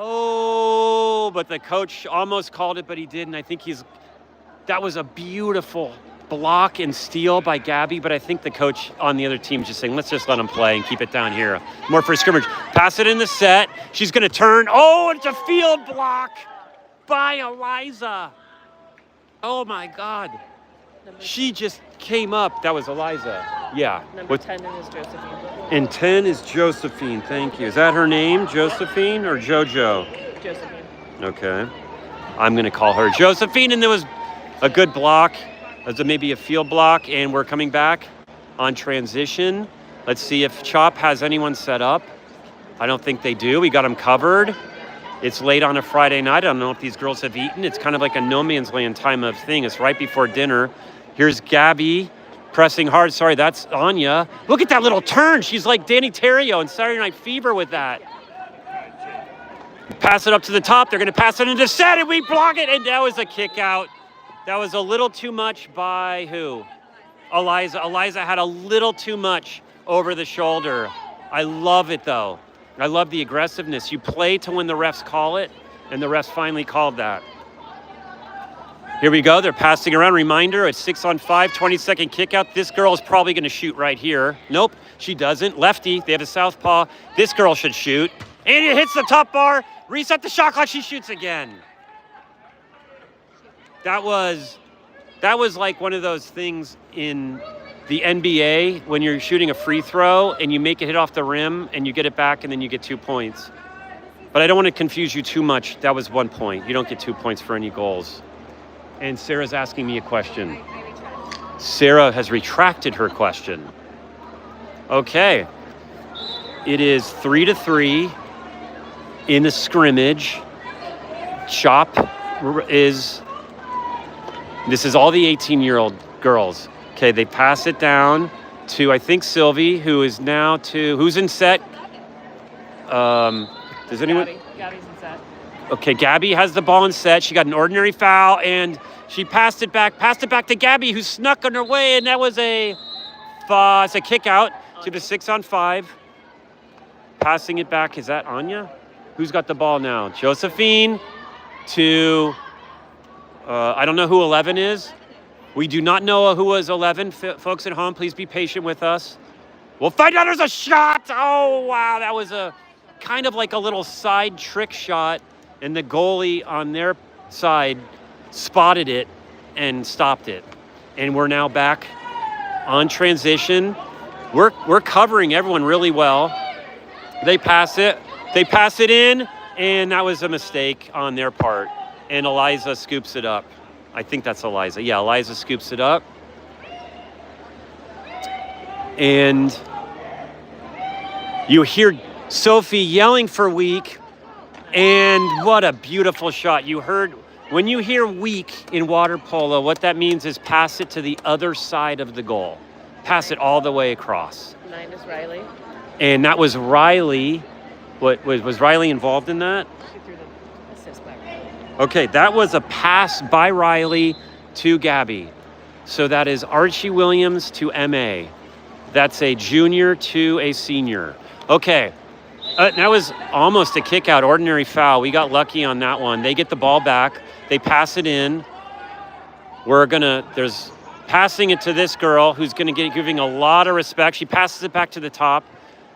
Oh, but the coach almost called it, but he didn't. I think that was a beautiful block and steal by Gabby, but I think the coach on the other team is just saying, let's just let him play and keep it down here. More for scrimmage. Pass it in the set. She's going to turn. Oh, it's a field block by Eliza. Oh, my God. She just came up. That was Eliza. Yeah. Number 10 is Josephine. And 10 is Josephine. Thank you. Is that her name, Josephine or JoJo? Josephine. Okay. I'm going to call her Josephine, and there was a good block. Maybe a field block, and we're coming back on transition. Let's see if CHAWP has anyone set up. I don't think they do. We got them covered. It's late on a Friday night. I don't know if these girls have eaten. It's kind of like a no man's land time of thing. It's right before dinner. Here's Gabby pressing hard. Sorry, that's Anya. Look at that little turn. She's like Danny Terrio in Saturday Night Fever with that. Pass it up to the top. They're going to pass it into set, and we block it, and that was a kick out. That was a little too much by who? Eliza. Eliza had a little too much over the shoulder. I love it, though. I love the aggressiveness. You play to when the refs call it, and the refs finally called that. Here we go. They're passing around. Reminder, it's 6-on-5, 20-second kick out. This girl is probably going to shoot right here. Nope, she doesn't. Lefty. They have a southpaw. This girl should shoot. And it hits the top bar. Reset the shot clock. She shoots again. That was like one of those things in the NBA when you're shooting a free throw and you make it hit off the rim and you get it back and then you get 2 points. But I don't want to confuse you too much. That was 1 point. You don't get 2 points for any goals. And Sarah's asking me a question. Sarah has retracted her question. Okay. It is 3-3 in the scrimmage. CHAWP this is all the 18-year-old girls. Okay, they pass it down to, I think, Sylvie, who is now to, who's in set? Does anyone? Gabby's in set. Okay, Gabby has the ball in set. She got an ordinary foul, and she passed it back to Gabby, who snuck on her way, and that was it's a kick out to the 6-on-5. Passing it back, is that Anya? Who's got the ball now? Josephine to, I don't know who 11 is. We do not know who was 11. Folks at home, please be patient with us. We'll find out. There's a shot. Oh, wow. That was a kind of like a little side trick shot, and the goalie on their side spotted it and stopped it. And we're now back on transition. We're covering everyone really well. They pass it in, and that was a mistake on their part. And Eliza scoops it up. I think that's Eliza. Yeah, Eliza scoops it up. And you hear Sophie yelling for weak, and what a beautiful shot. You heard, when you hear weak in water polo, what that means is pass it to the other side of the goal. Pass it all the way across. 9 is Riley. And that was Riley. What was Riley involved in that? She threw the assist by Riley. Okay, that was a pass by Riley to Gabby. So that is Archie Williams to MA. That's a junior to a senior. Okay, that was almost a kick out, ordinary foul. We got lucky on that one. They get the ball back. They pass it in. There's passing it to this girl who's giving a lot of respect. She passes it back to the top.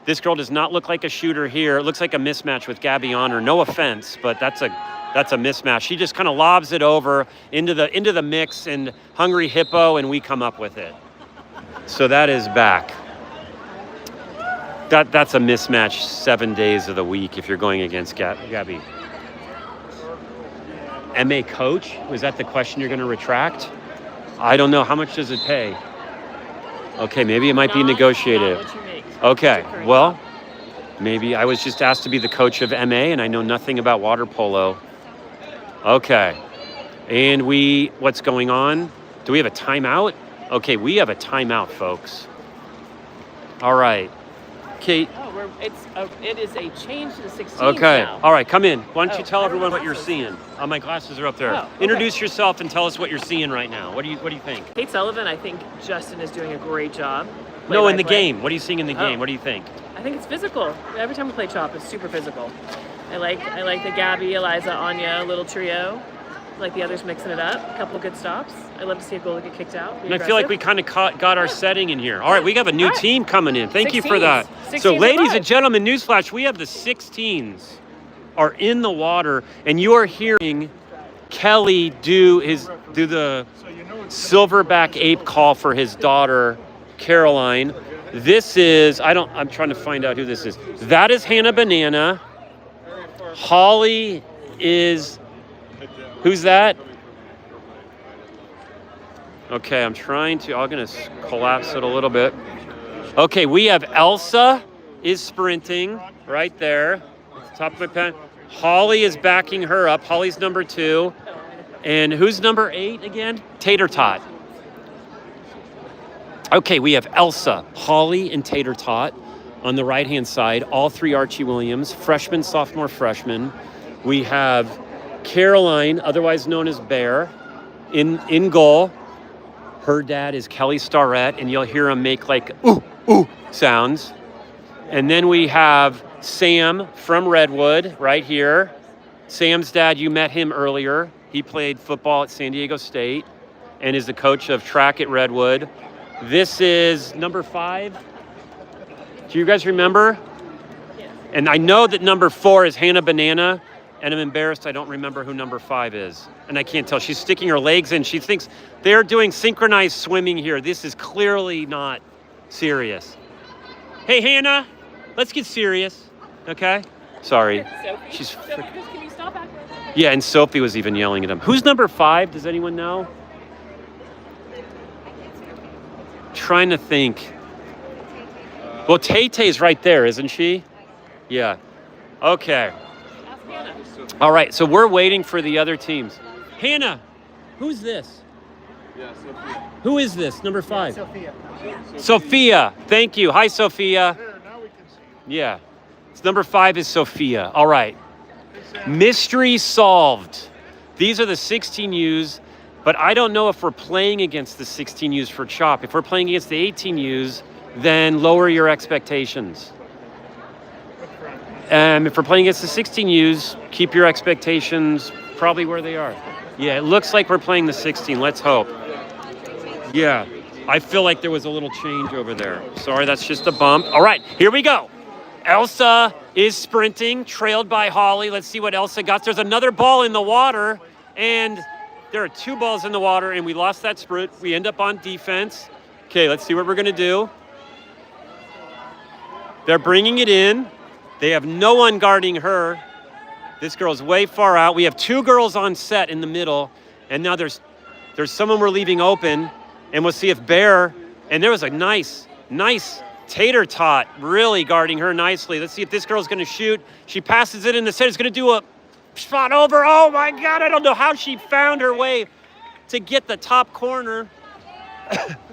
This girl does not look like a shooter here. It looks like a mismatch with Gabby on her. No offense, but that's a mismatch. She just kind of lobs it over into the mix, and Hungry Hippo, and we come up with it. So that is back. That's a mismatch 7 days of the week if you're going against Gabby. MA coach? Was that the question you're going to retract? I don't know. How much does it pay? Okay, maybe it might be negotiated. Not what you make. Okay, well, maybe I was just asked to be the coach of MA, and I know nothing about water polo. Okay, and what's going on? Do we have a timeout? Okay, we have a timeout, folks. All right. Kate. Oh, it is a change to the 16th Okay. now. All right, come in. Why don't you tell I everyone have what you're seeing? Oh, my glasses are up there. Oh, okay. Introduce yourself and tell us what you're seing right now. What do you think? Kate Sullivan, I think Justin is doing a great job. No, in the Play-by-play. game. What are you seeing in the game? What do you think? I think it's physical. Every time we play CHAWP, it's super physical. I like the Gabby, Eliza, Anya little trio. I like the others mixing it up. A couple of good stops. I love to see a goalie get kicked out. And I feel like we kind of got our setting in here. All right, we have a new team coming in. Thank you for 16s. that. 16s So, are ladies live. and gentlemen, newsflash, we have the 16s are in the water, and you are hearing Kelly do the silverback ape call for his daughter, Caroline. This is, I'm trying to find out who this is. That is Hannah Banana. Holly is, who's that? Okay, I'm going to collapse it a little bit. Okay, we have Elsa is sprinting right there. At the top of my pen. Holly is backing her up. Holly's number 2. And who's number 8 again? Tater Tot. Okay, we have Elsa, Holly, and Tater Tot on the right-hand side. All 3 Archie Williams, freshman, sophomore, freshman. We have Caroline, otherwise known as Bear, in goal. Her dad is Kelly Starrett, and you'll hear him make like ooh, ooh sounds. And then we have Sam from Redwood right here. Sam's dad, you met him earlier. He played football at San Diego State and is the coach of track at Redwood. This is number 5. Do you guys remember? Yeah. And I know that number 4 is Hannah Banana, and I'm embarrassed I don't remember who number 5 is. And I can't tell. She's sticking her legs in. She thinks they're doing synchronized swimming here. This is clearly not serious. Hey, Hannah, let's get serious, okay? Sorry. Sophie, can you stop back there? Yeah, and Sophie was even yelling at him. Who's number 5? Does anyone know? Trying to think. Well, Tay-Tay's right there, isn't she? Yeah. Okay. Ask Hannah. All right, so we're waiting for the other teams. Hannah, who's this? Yeah, Sophia. Who is this? Number 5. Sophia. Thank you. Hi, Sophia. There, now we can see. Yeah. It's number 5 is Sophia. All right. Mystery solved. These are the 16Us, but I don't know if we're playing against the 16Us for CHAWP. If we're playing against the 18Us, then lower your expectations. If we're playing against the 16Us, keep your expectations probably where they are. Yeah, it looks like we're playing the 16. Let's hope. Yeah, I feel like there was a little change over there. Sorry, that's just a bump. All right, here we go. Elsa is sprinting, trailed by Holly. Let's see what Elsa got. There's another ball in the water, and there are 2 balls in the water, and we lost that sprint. We end up on defense. Okay, let's see what we're going to do. They're bringing it in. They have no one guarding her. This girl's way far out. We have 2 girls on set in the middle, and now there's someone we're leaving open, and we'll see if Bear, and there was a nice tater tot really guarding her nicely. Let's see if this girl's gonna shoot. She passes it in the center. It's gonna do a shot over. Oh my God, I don't know how she found her way to get the top corner.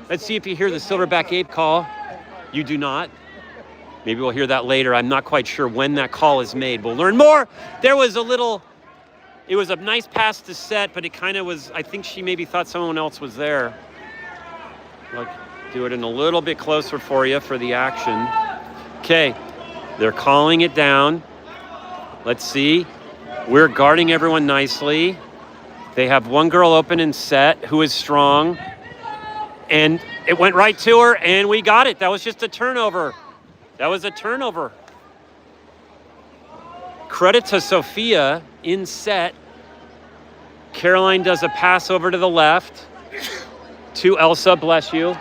Let's see if you hear the Silverback Ape call. You do not. Maybe we'll hear that later. I'm not quite sure when that call is made. We'll learn more. It was a nice pass to set, but it kind of was, I think she maybe thought someone else was there. Like, do it in a little bit closer for you for the action. Okay, they're calling it down. Let's see. We're guarding everyone nicely. They have one girl open and set who is strong. And it went right to her, and we got it. That was just a turnover. That was a turnover. Credit to Sophia in set. Caroline does a pass over to the left to Elsa, bless you.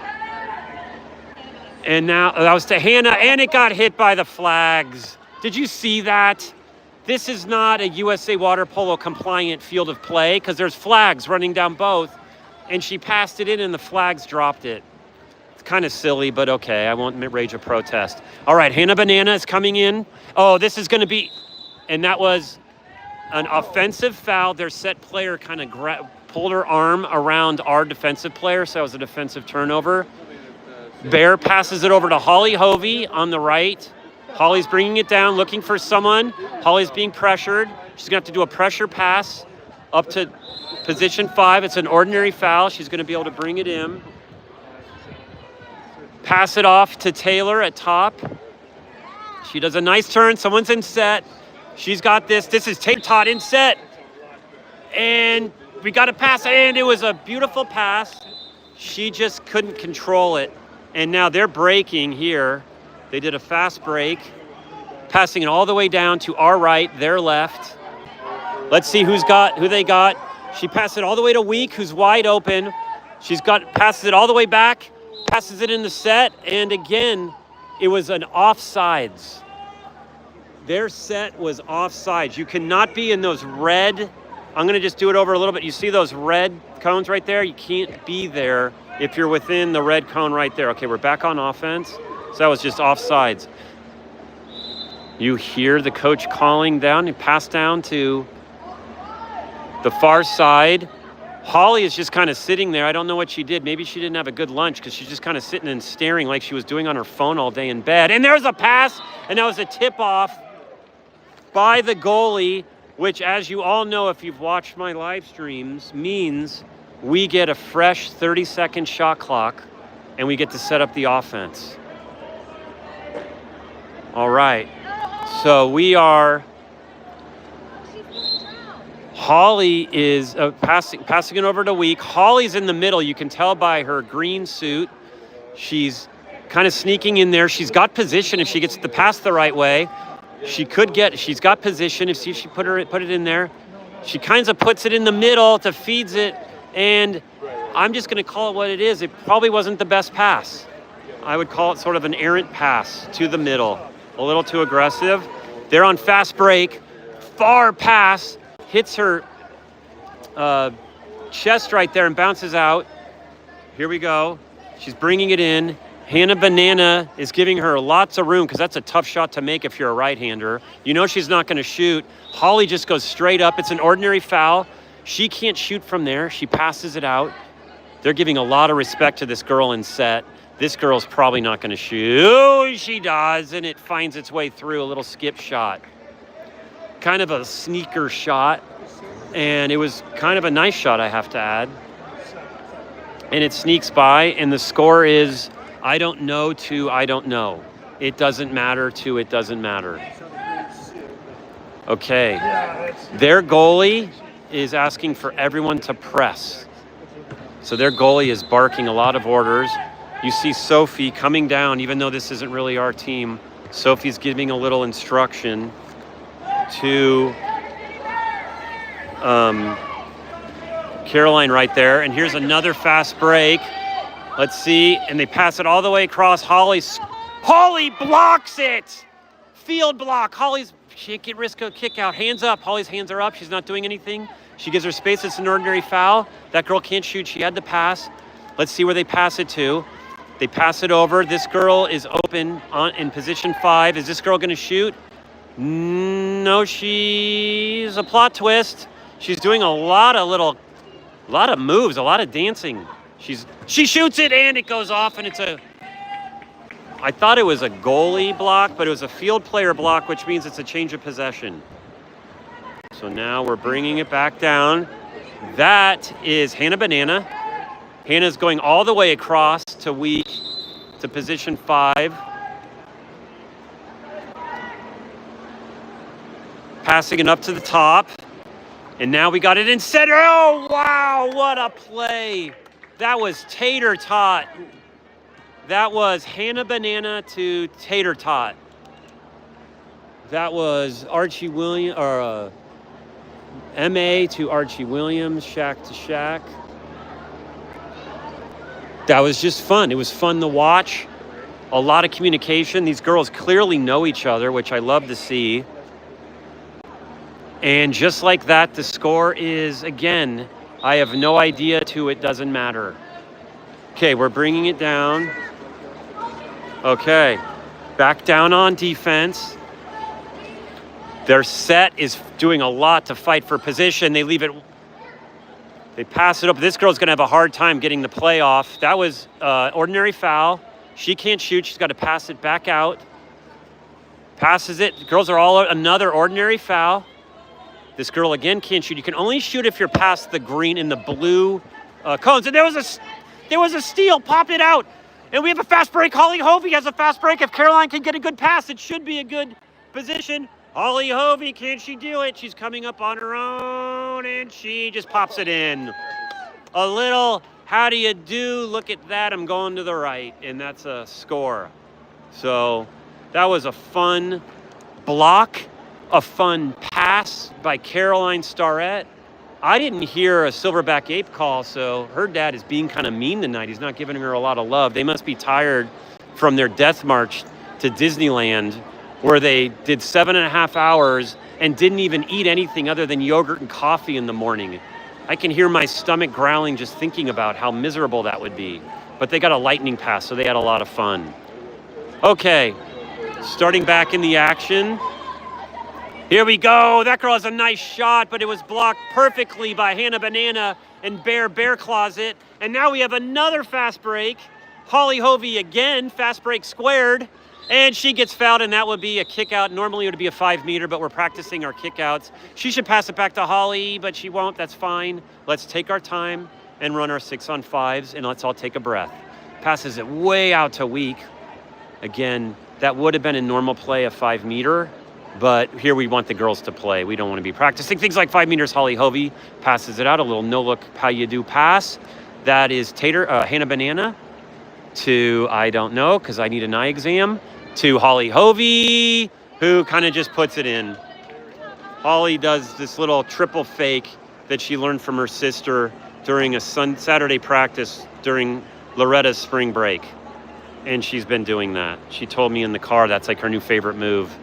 And now that was to Hannah, and it got hit by the flags. Did you see that? This is not a USA Water Polo compliant field of play because there's flags running down both, and she passed it in and the flags dropped it. It's kind of silly, but okay, I won't rage a protest. All right, Hannah Banana is coming in. Oh, this is going to be, and that was an offensive foul. Their set player kind of pulled her arm around our defensive player, so that was a defensive turnover. Bear passes it over to Holly Hovey on the right. Holly's bringing it down, looking for someone. Holly's being pressured. She's going to have to do a pressure pass up to position 5. It's an ordinary foul. She's going to be able to bring it in. Pass it off to Taylor at top. She does a nice turn. Someone's in set. She's got this. This is Tate Todd in set. And we got a pass, and it was a beautiful pass. She just couldn't control it. And now they're breaking here. They did a fast break, passing it all the way down to our right, their left. Let's see who they got. She passed it all the way to Week, who's wide open. Passes it all the way back, passes it in the set, and again, it was an offsides. Their set was offsides. You cannot be in those red, I'm gonna just do it over a little bit. You see those red cones right there? You can't be there if you're within the red cone right there. Okay, we're back on offense. So that was just offsides. You hear the coach calling down and pass down to the far side. Holly is just kind of sitting there. I don't know what she did. Maybe she didn't have a good lunch because she's just kind of sitting and staring like she was doing on her phone all day in bed. And there's a pass, and that was a tip-off by the goalie, which, as you all know if you've watched my live streams, means we get a fresh 30-second shot clock, and we get to set up the offense. All right, so we are, Holly is passing it over to Week. Holly's in the middle. You can tell by her green suit. She's kind of sneaking in there. She's got position if she gets the pass the right way. She's got position. See if she put it in there. She kind of puts it in the middle to feeds it, and I'm just going to call it what it is. It probably wasn't the best pass. I would call it sort of an errant pass to the middle. A little too aggressive. They're on fast break. Far pass. Hits her chest right there and bounces out. Here we go. She's bringing it in. Hannah Banana is giving her lots of room because that's a tough shot to make if you're a right-hander. You know she's not going to shoot. Holly just goes straight up. It's an ordinary foul. She can't shoot from there. She passes it out. They're giving a lot of respect to this girl in set. This girl's probably not going to shoot. Oh, she does, and it finds its way through. A little skip shot. Kind of a sneaker shot, and it was kind of a nice shot, I have to add. And it sneaks by, and the score is I don't know to I don't know. It doesn't matter to it doesn't matter. Okay. Their goalie is asking for everyone to press. So their goalie is barking a lot of orders. You see Sophie coming down, even though this isn't really our team. Sophie's giving a little instruction to Caroline right there. And here's another fast break. Let's see. And they pass it all the way across. Holly blocks it. Field block. She can't risk a kick out. Hands up. Holly's hands are up. She's not doing anything. She gives her space. It's an ordinary foul. That girl can't shoot. She had the pass. Let's see where they pass it to. They pass it over. This girl is open in position 5. Is this girl going to shoot? No, she's a plot twist. She's doing a lot of moves, a lot of dancing. She shoots it and it goes off, and I thought it was a goalie block, but it was a field player block, which means it's a change of possession. So now we're bringing it back down. That is Hannah Banana. Hannah's going all the way across to position 5. Passing it up to the top. And now we got it in center. Oh, wow, what a play. That was Tater Tot. That was Hannah Banana to Tater Tot. That was Archie Williams, or MA to Archie Williams, SHAQ to SHAQ. That was just fun. It was fun to watch. A lot of communication. These girls clearly know each other, which I love to see. And just like that, the score is, again, I have no idea to it doesn't matter. Okay, we're bringing it down. Okay, back down on defense. Their set is doing a lot to fight for position. They pass it up. This girl's going to have a hard time getting the play off. That was ordinary foul. She can't shoot. She's got to pass it back out. Passes it. The girls are all another ordinary foul. This girl again can't shoot. You can only shoot if you're past the green and the blue cones. And there was a steal. Pop it out. And we have a fast break. Holly Hovey has a fast break. If Caroline can get a good pass, it should be a good position. Holly Hovey, can she do it? She's coming up on her own, and she just pops it in. A little, how do you do? Look at that. I'm going to the right, and that's a score. So that was a fun block, a fun pass by Caroline Starrett. I didn't hear a Silverback Ape call, so her dad is being kind of mean tonight. He's not giving her a lot of love. They must be tired from their death march to Disneyland, where they did 7.5 hours and didn't even eat anything other than yogurt and coffee in the morning. I can hear my stomach growling just thinking about how miserable that would be. But they got a lightning pass, so they had a lot of fun. Okay, starting back in the action. Here we go. That girl has a nice shot, but it was blocked perfectly by Hannah Banana and Bear Closet. And now we have another fast break. Holly Hovey again, fast break squared. And she gets fouled, and that would be a kick out. Normally it would be a 5-meter, but we're practicing our kick outs. She should pass it back to Holly, but she won't. That's fine. Let's take our time and run our 6-on-5s, and let's all take a breath. Passes it way out to Week. Again, that would have been in normal play a 5-meter, but here we want the girls to play. We don't want to be practicing things like 5 meters. Holly Hovey passes it out. A little no-look how-you-do pass. That is Hannah Banana to I don't know because I need an eye exam. To Holly Hovey, who kind of just puts it in. Holly does this little triple fake that she learned from her sister during a Saturday practice during Loretta's spring break. And she's been doing that. She told me in the car that's like her new favorite move.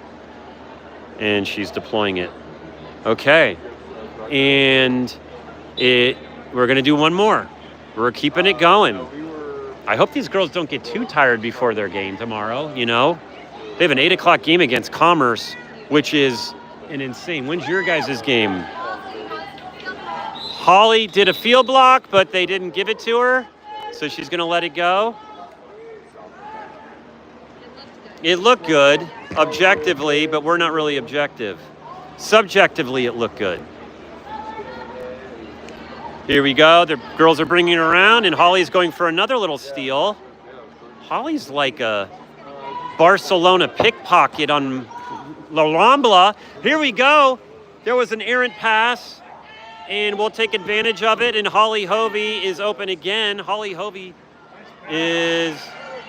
And she's deploying it. Okay. And we're going to do one more. We're keeping it going. I hope these girls don't get too tired before their game tomorrow, you know? They have an 8 o'clock game against Commerce, which is an insane. When's your guys' game? Holly did a field block, but they didn't give it to her, so she's gonna let it go. It looked good, objectively, but we're not really objective. Subjectively, it looked good. Here we go. The girls are bringing it around, and Holly's going for another little steal. Holly's like a Barcelona pickpocket on La Rambla. Here we go. There was an errant pass, and we'll take advantage of it, and Holly Hovey is open again. Holly Hovey is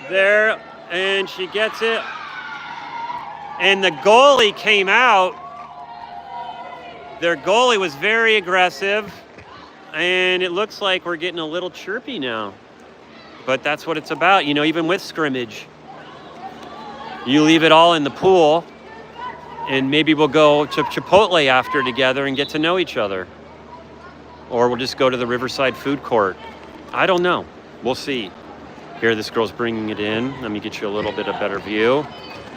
there, and she gets it. And the goalie came out. Their goalie was very aggressive, and it looks like we're getting a little chirpy now. But that's what it's about, you know, even with scrimmage. You leave it all in the pool, and maybe we'll go to Chipotle after together and get to know each other. Or we'll just go to the Riverside Food Court. I don't know. We'll see. Here, this girl's bringing it in. Let me get you a little bit of better view.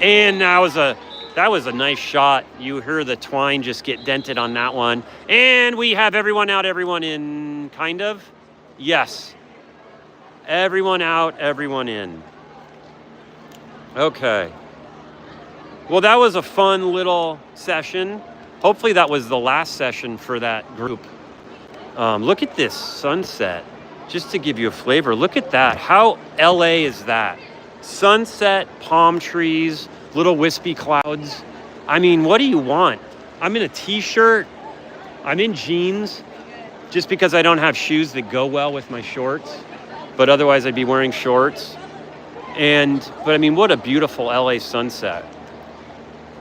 And that was a nice shot. You hear the twine just get dented on that one. And we have everyone out, everyone in, kind of? Yes. Everyone out, everyone in. Okay. Well, that was a fun little session. Hopefully that was the last session for that group. Look at this sunset. Just to give you a flavor, look at that. How LA is that? Sunset, palm trees, little wispy clouds. I mean, what do you want? I'm in a t-shirt. I'm in jeans just because I don't have shoes that go well with my shorts. But otherwise I'd be wearing shorts. But I mean, what a beautiful LA sunset.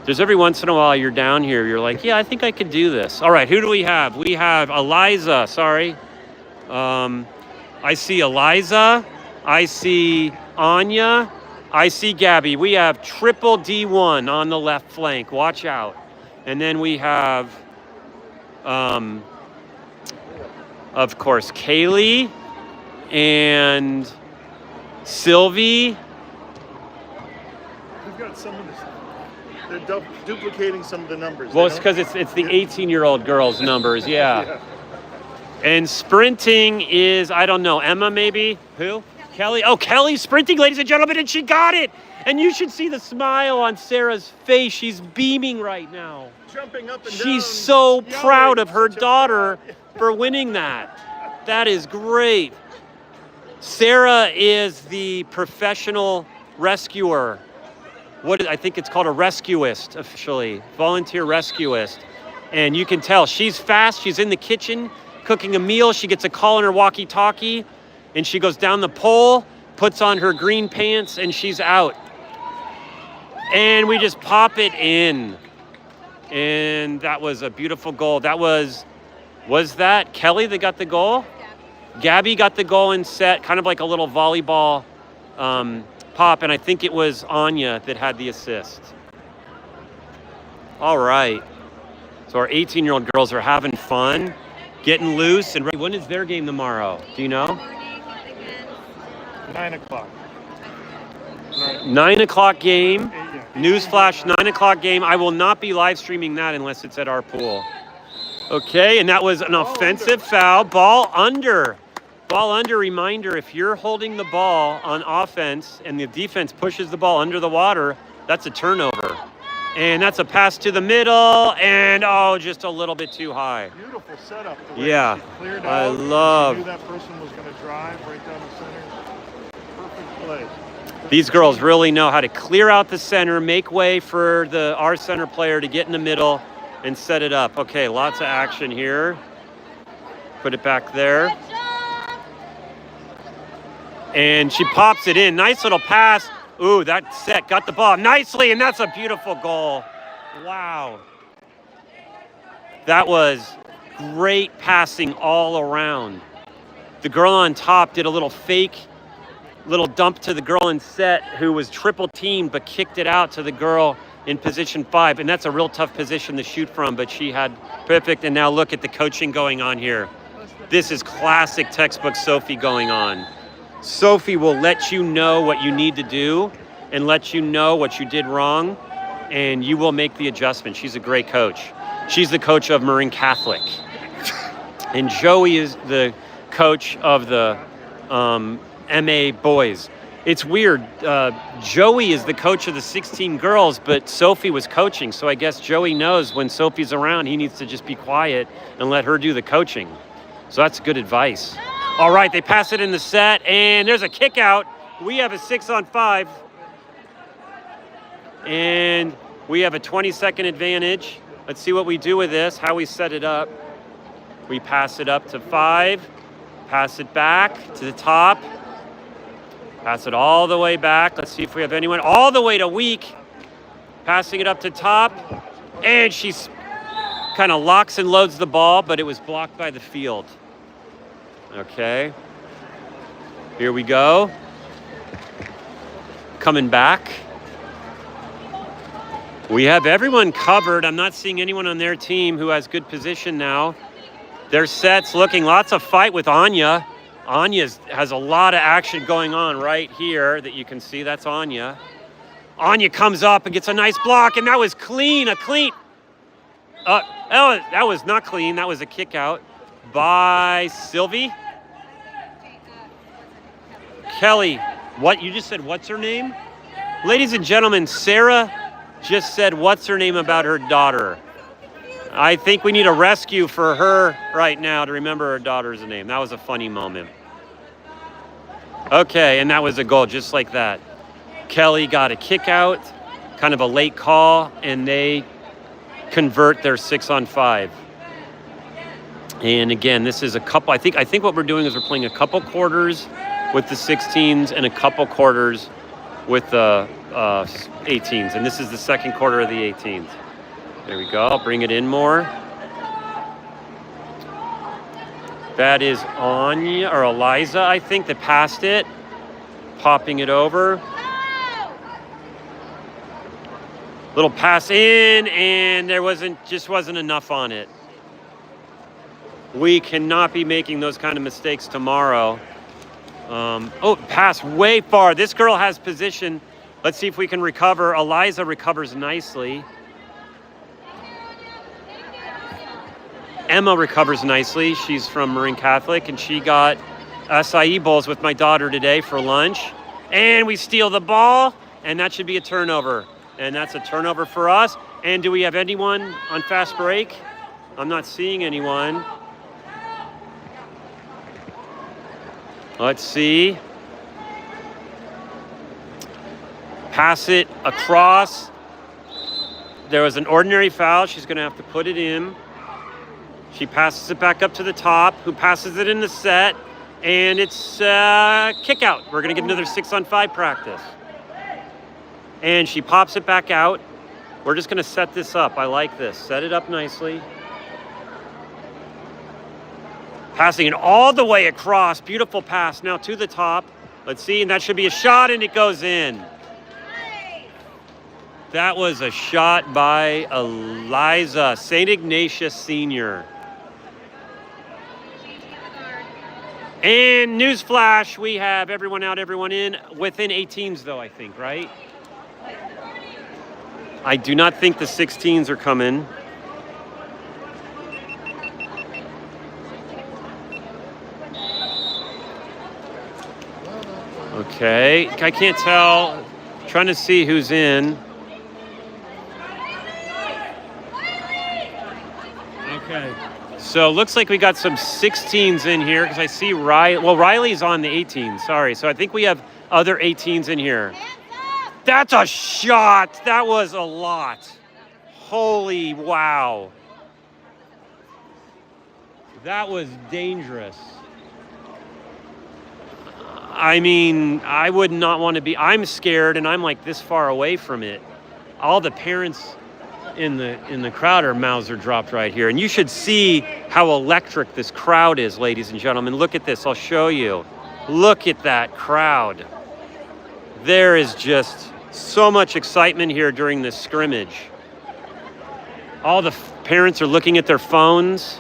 There's every once in a while you're down here, you're like, yeah, I think I could do this. All right, who do we have? We have Eliza, sorry. I see Eliza, I see Anya, I see Gabby. We have triple D1 on the left flank, watch out. And then we have, of course, Kaylee and Sylvie. We've got some of this. They're duplicating some of the numbers. Well, it's because it's the 18-year-old girls' numbers, yeah. And sprinting is, I don't know, Emma maybe? Who? Kelly? Oh, Kelly's sprinting, ladies and gentlemen, and she got it! And you should see the smile on Sarah's face. She's beaming right now. Jumping up and down. She's so proud of her daughter for winning that. That is great. Sarah is the professional rescuer. I think it's called a rescuist officially, volunteer rescuist. And you can tell she's fast. She's in the kitchen cooking a meal. She gets a call on her walkie-talkie and she goes down the pole, puts on her green pants, and she's out. And we just pop it in. And that was a beautiful goal. Was that Kelly that got the goal? Gabby got the goal and set, kind of like a little volleyball pop, and I think it was Anya that had the assist. All right. So our 18-year-old girls are having fun, getting loose, and when is their game tomorrow? Do you know? 9 o'clock. 9 o'clock game. Newsflash, 9 o'clock game. I will not be live streaming that unless it's at our pool. Okay, and that was an offensive foul. Ball under. Ball under, reminder, if you're holding the ball on offense and the defense pushes the ball under the water, that's a turnover. And that's a pass to the middle, and just a little bit too high. Beautiful setup. Yeah, Cleared I out. love. Knew that person was going to drive right down the center. Perfect play. These girls really know how to clear out the center, make way for our center player to get in the middle and set it up. Okay, lots of action here. Put it back there. And she pops it in. Nice little pass. Ooh, that set got the ball nicely, and that's a beautiful goal. Wow. That was great passing all around. The girl on top did a little dump to the girl in set who was triple teamed but kicked it out to the girl in position 5. And that's a real tough position to shoot from, but she had perfect. And now look at the coaching going on here. This is classic textbook Sophie going on. Sophie will let you know what you need to do and let you know what you did wrong, and you will make the adjustment. She's a great coach. She's the coach of Marin Catholic. And Joey is the coach of the MA boys. It's weird. Joey is the coach of the 16 girls, but Sophie was coaching. So I guess Joey knows when Sophie's around, he needs to just be quiet and let her do the coaching. So that's good advice. All right, they pass it in the set, and there's a kick out. We have a 6-on-5. And we have a 20-second advantage. Let's see what we do with this, how we set it up. We pass it up to 5, pass it back to the top, pass it all the way back. Let's see if we have anyone all the way to weak. Passing it up to top, and she's kind of locks and loads the ball, but it was blocked by the field. Okay, here we go. Coming back. We have everyone covered. I'm not seeing anyone on their team who has good position now. Their set's looking lots of fight with Anya. Anya has a lot of action going on right here that you can see. That's Anya. Anya comes up and gets a nice block, and that was clean, that was not clean. That was a kick out by Sylvie. Kelly, what you just said, what's her name? Ladies and gentlemen, Sarah just said what's her name about her daughter. I think we need a rescue for her right now to remember her daughter's name. That was a funny moment. Okay, and that was a goal just like that. Kelly got a kick out, kind of a late call, and they convert their 6-on-5. And again, this is a couple, I think what we're doing is we're playing a couple quarters with the 16s and a couple quarters with the 18s. And this is the second quarter of the 18s. There we go. I'll bring it in more. That is Anya or Eliza, I think, that passed it. Popping it over. Little pass in, and there wasn't enough on it. We cannot be making those kind of mistakes tomorrow. Pass way far. This girl has position. Let's see if we can recover. Eliza recovers nicely. Emma recovers nicely. She's from Marin Catholic, and she got acai bowls with my daughter today for lunch. And we steal the ball, and that should be a turnover. And that's a turnover for us. And do we have anyone on fast break? I'm not seeing anyone. Let's see. Pass it across. There was an ordinary foul. She's going to have to put it in. She passes it back up to the top. Who passes it in the set? And it's kick out. We're going to get another 6-on-5 practice. And she pops it back out. We're just going to set this up. I like this. Set it up nicely. Passing it all the way across. Beautiful pass now to the top. Let's see, and that should be a shot, and it goes in. That was a shot by Eliza, St. Ignatius Senior. And newsflash, we have everyone out, everyone in. Within 18s, though, I think, right? I do not think the 16s are coming. Okay, I can't tell. Trying to see who's in. Okay. So looks like we got some 16s in here because I see Riley. Well, Riley's on the 18s. Sorry. So I think we have other 18s in here. That's a shot. That was a lot. Holy wow. That was dangerous. I mean, I would not want to be. I'm scared, and I'm like this far away from it. All the parents in the crowd are mouths are dropped right here. And you should see how electric this crowd is, ladies and gentlemen. Look at this. I'll show you. Look at that crowd. There is just so much excitement here during this scrimmage. All the parents are looking at their phones,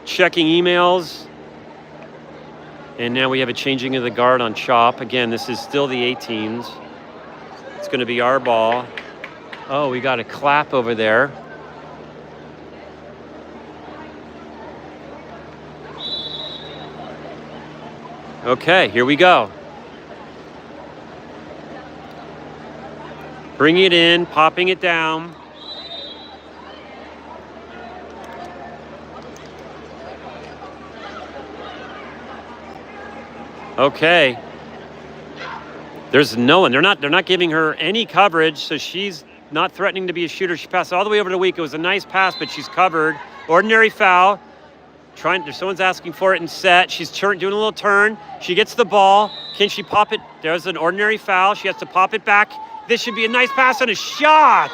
checking emails. And now we have a changing of the guard on CHAWP. Again, this is still the 18s. It's going to be our ball. Oh, we got a clap over there. Okay, here we go. Bringing it in, popping it down. Okay. There's no one. They're not giving her any coverage, so she's not threatening to be a shooter. She passed all the way over to Week. It was a nice pass, but she's covered. Ordinary foul. Someone's asking for it in set. She's doing a little turn. She gets the ball. Can she pop it? There's an ordinary foul. She has to pop it back. This should be a nice pass and a shot.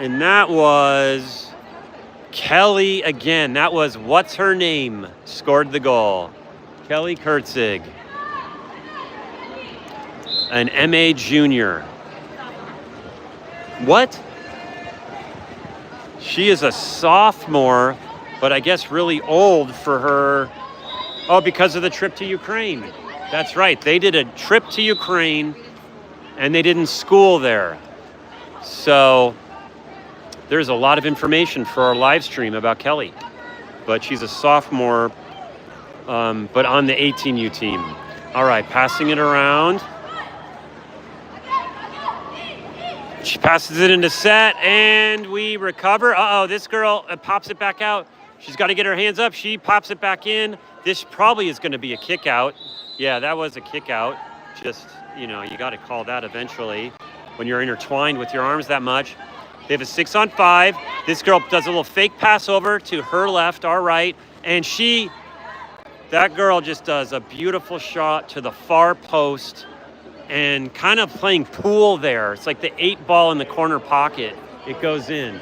And that was Kelly again. That was what's her name scored the goal. Kelly Kurtzig, an MA junior. What? She is a sophomore, but I guess really old for her. Oh, because of the trip to Ukraine. That's right. They did a trip to Ukraine and they didn't school there. So there's a lot of information for our live stream about Kelly. But she's a sophomore, but on the 18U team. All right, passing it around. She passes it into set, and we recover. Uh-oh, this girl pops it back out. She's got to get her hands up. She pops it back in. This probably is going to be a kick out. Yeah, that was a kick out. Just, you got to call that eventually when you're intertwined with your arms that much. They have a 6-on-5. This girl does a little fake pass over to her left, our right, and that girl just does a beautiful shot to the far post. And kind of playing pool there. It's like the 8 ball in the corner pocket. It goes in.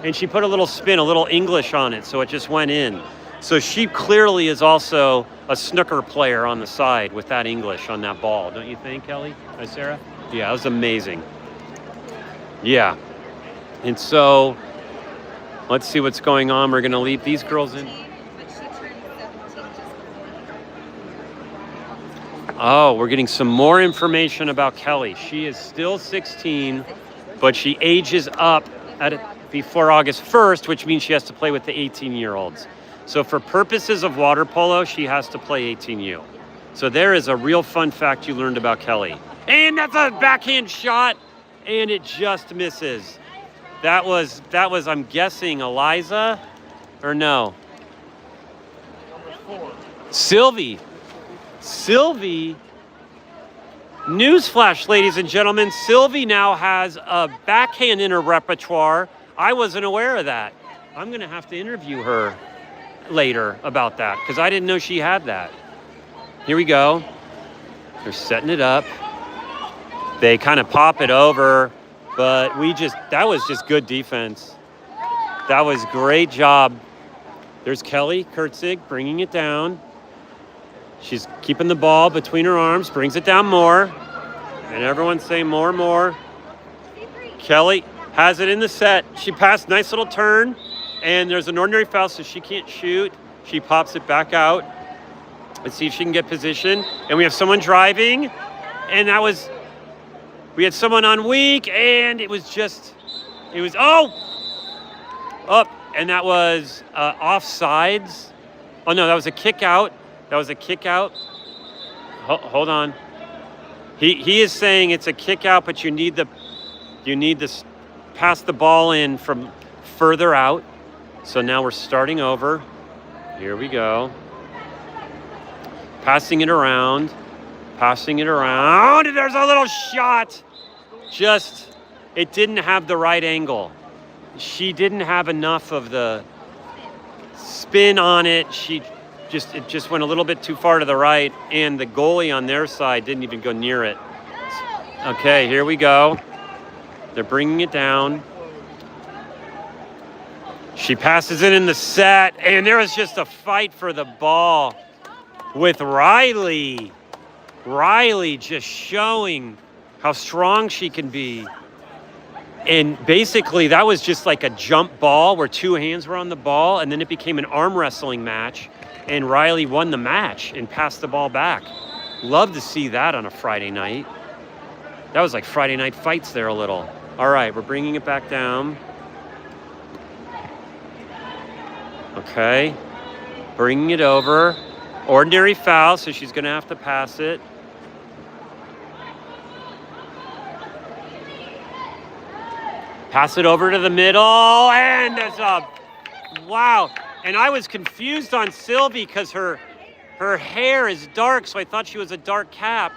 And she put a little spin, a little English on it, so it just went in. So she clearly is also a snooker player on the side with that English on that ball. Don't you think, Kelly? Sarah? Yeah, it was amazing. Yeah. And so, let's see what's going on. We're going to leave these girls in. Oh, we're getting some more information about Kelly. She is still 16, but she ages up before August 1st, which means she has to play with the 18-year-olds. So for purposes of water polo, she has to play 18U. So there is a real fun fact you learned about Kelly. And that's a backhand shot, and it just misses. That was I'm guessing, Eliza, or no? Sylvie, newsflash, ladies and gentlemen, Sylvie now has a backhand in her repertoire. I wasn't aware of that. I'm going to have to interview her later about that because I didn't know she had that. Here we go. They're setting it up. They kind of pop it over, but that was just good defense. That was great job. There's Kelly Kurtzig bringing it down. She's keeping the ball between her arms, brings it down more. And everyone's saying more. Kelly has it in the set. She passed, nice little turn. And there's an ordinary foul, so she can't shoot. She pops it back out. Let's see if she can get position. And we have someone driving. And we had someone on weak, and it was up. And that was offsides. Oh, no, that was a kick out. Hold on. He is saying it's a kick out, but you need to pass the ball in from further out. So now we're starting over. Here we go. Passing it around. And there's a little shot. It didn't have the right angle. She didn't have enough of the spin on it. It just went a little bit too far to the right, and the goalie on their side didn't even go near it. Okay, here we go. They're bringing it down. She passes it in the set, and there was just a fight for the ball with Riley. Riley just showing how strong she can be. And basically, that was just like a jump ball where two hands were on the ball, and then it became an arm wrestling match. And Riley won the match and passed the ball back. Love to see that on a Friday night. That was like Friday night fights there a little. All right, we're bringing it back down. Okay. Bringing it over. Ordinary foul, so she's going to have to pass it. Pass it over to the middle, and it's up. Wow. And I was confused on Sylvie because her hair is dark, so I thought she was a dark cap.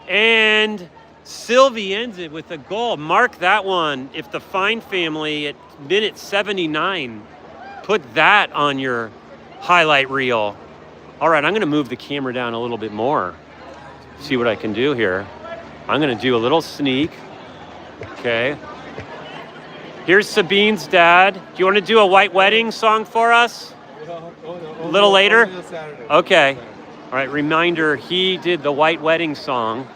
And Sylvie ends it with a goal. Mark that one. If the Fine family at minute 79, put that on your highlight reel. All right, I'm going to move the camera down a little bit more. See what I can do here. I'm going to do a little sneak. Okay. Here's Sabine's dad. Do you want to do a white wedding song for us? A little later? Okay. All right, reminder, he did the white wedding song.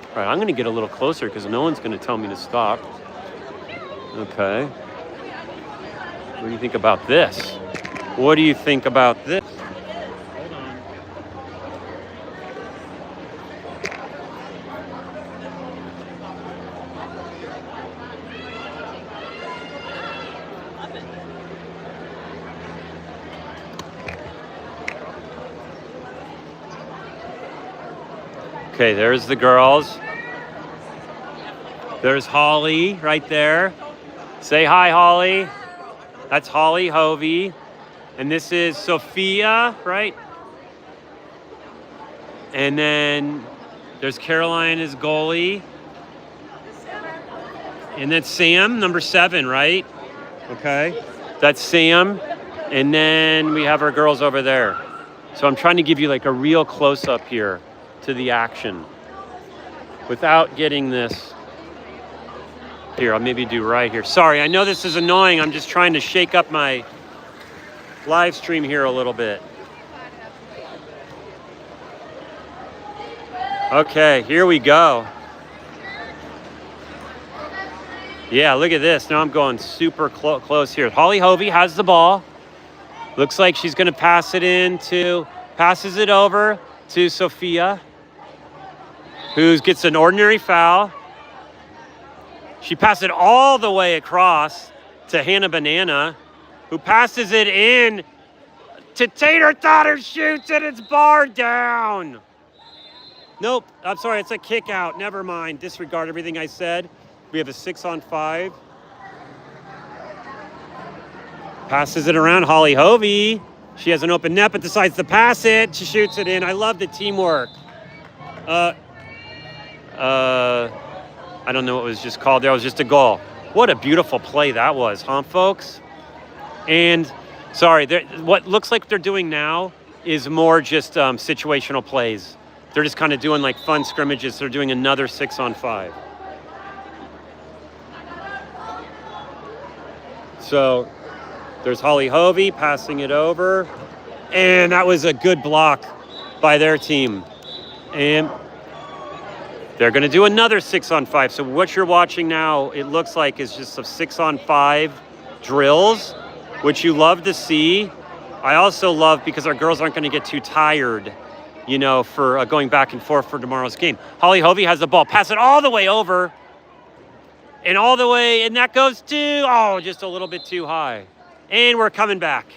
All right, I'm going to get a little closer because no one's going to tell me to stop. Okay. What do you think about this? What do you think about this? Hold on. Okay, there's the girls. There's Holly right there. Say hi, Holly. That's Holly Hovey. And this is Sophia, right? And then there's Caroline as goalie. And that's Sam, number 7, right? Okay. That's Sam. And then we have our girls over there. So I'm trying to give you like a real close-up here to the action without getting this. Here, I'll maybe do right here. Sorry, I know this is annoying. I'm just trying to shake up my live stream here a little bit. Okay, here we go. Yeah, look at this. Now I'm going super close here. Holly Hovey has the ball. Looks like she's going to pass it over to Sophia, who gets an ordinary foul. She passes it all the way across to Hannah Banana, who passes it in to Tater Totter, shoots it, it's barred down. Nope, I'm sorry, it's a kick out. Never mind, disregard everything I said. We have a 6-on-5. Passes it around, Holly Hovey. She has an open net, but decides to pass it. She shoots it in. I love the teamwork. I don't know what was just called there. It was just a goal. What a beautiful play that was, huh, folks? And sorry, what looks like they're doing now is more just situational plays. They're just kind of doing like fun scrimmages. They're doing another 6-on-5. So there's Holly Hovey passing it over. And that was a good block by their team. And they're going to do another 6-on-5. So what you're watching now, it looks like, is just some 6-on-5 drills, which you love to see. I also love because our girls aren't going to get too tired, for going back and forth for tomorrow's game. Holly Hovey has the ball. Pass it all the way over. And all the way, and that goes just a little bit too high. And we're coming back.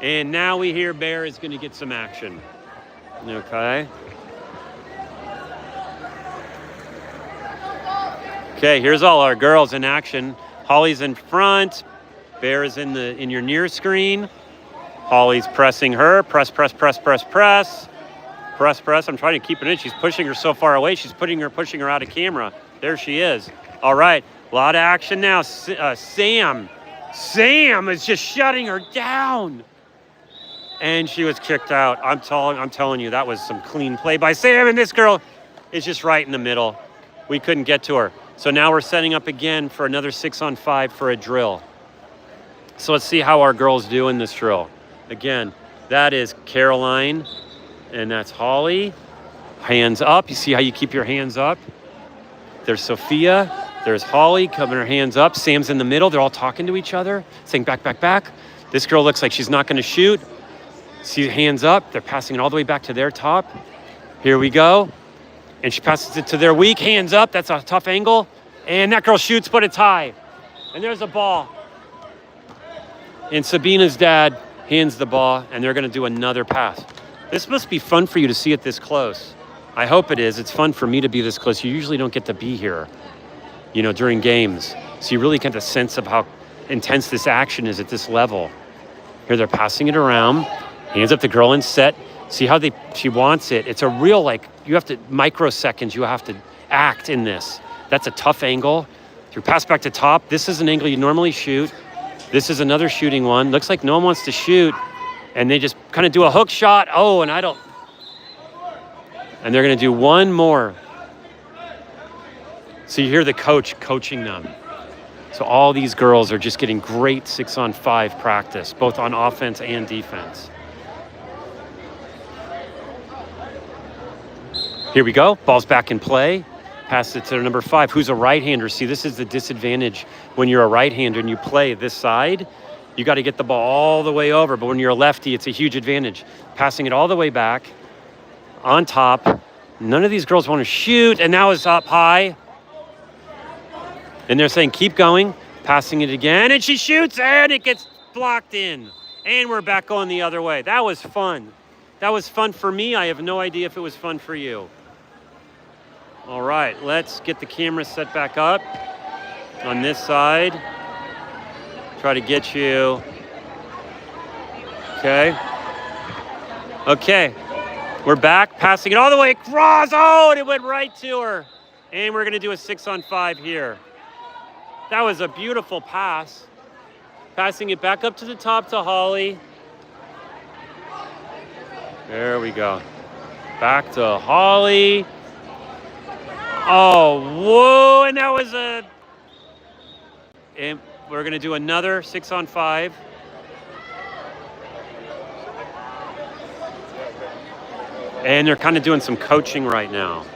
And now we hear Bear is going to get some action. Okay. Okay, here's all our girls in action. Holly's in front. Bear is in your near screen. Holly's pressing her. Press. Press. I'm trying to keep it in. She's pushing her so far away. She's pushing her out of camera. There she is. All right, a lot of action now. Sam is just shutting her down. And she was kicked out. I'm telling you, that was some clean play by Sam. And this girl is just right in the middle. We couldn't get to her. So now we're setting up again for another 6-on-5 for a drill. So let's see how our girls do in this drill. Again, that is Caroline, and that's Holly. Hands up. You see how you keep your hands up? There's Sophia. There's Holly coming her hands up. Sam's in the middle. They're all talking to each other, saying back. This girl looks like she's not going to shoot. See, hands up. They're passing it all the way back to their top. Here we go. And she passes it to their weak. Hands up. That's a tough angle. And that girl shoots, but it's high. And there's a ball. And Sabina's dad hands the ball, and they're gonna do another pass. This must be fun for you to see it this close. I hope it is. It's fun for me to be this close. You usually don't get to be here, you know, during games. So you really get a sense of how intense this action is at this level. Here they're passing it around, hands up, the girl in set. See how she wants it. It's a real, like, you have to, microseconds, you have to act in this. That's a tough angle. Through pass back to top. This is an angle you normally shoot. This is another shooting one. Looks like no one wants to shoot. And they just kind of do a hook shot. Oh, and they're going to do one more. So you hear the coach coaching them. So all these girls are just getting great 6-on-5 practice, both on offense and defense. Here we go. Ball's back in play. Pass it to number 5, who's a right-hander. See, this is the disadvantage when you're a right-hander and you play this side. You got to get the ball all the way over. But when you're a lefty, it's a huge advantage. Passing it all the way back, on top. None of these girls want to shoot, and now it's up high. And they're saying, keep going. Passing it again, and she shoots, and it gets blocked in. And we're back going the other way. That was fun. That was fun for me. I have no idea if it was fun for you. All right, let's get the camera set back up on this side. Try to get you. Okay. Okay. We're back, passing it all the way across. Oh, and it went right to her. And we're going to do a 6-on-5 here. That was a beautiful pass. Passing it back up to the top to Holly. There we go. Back to Holly. Oh, whoa, and that was and we're gonna do another 6-on-5. And they're kind of doing some coaching right now.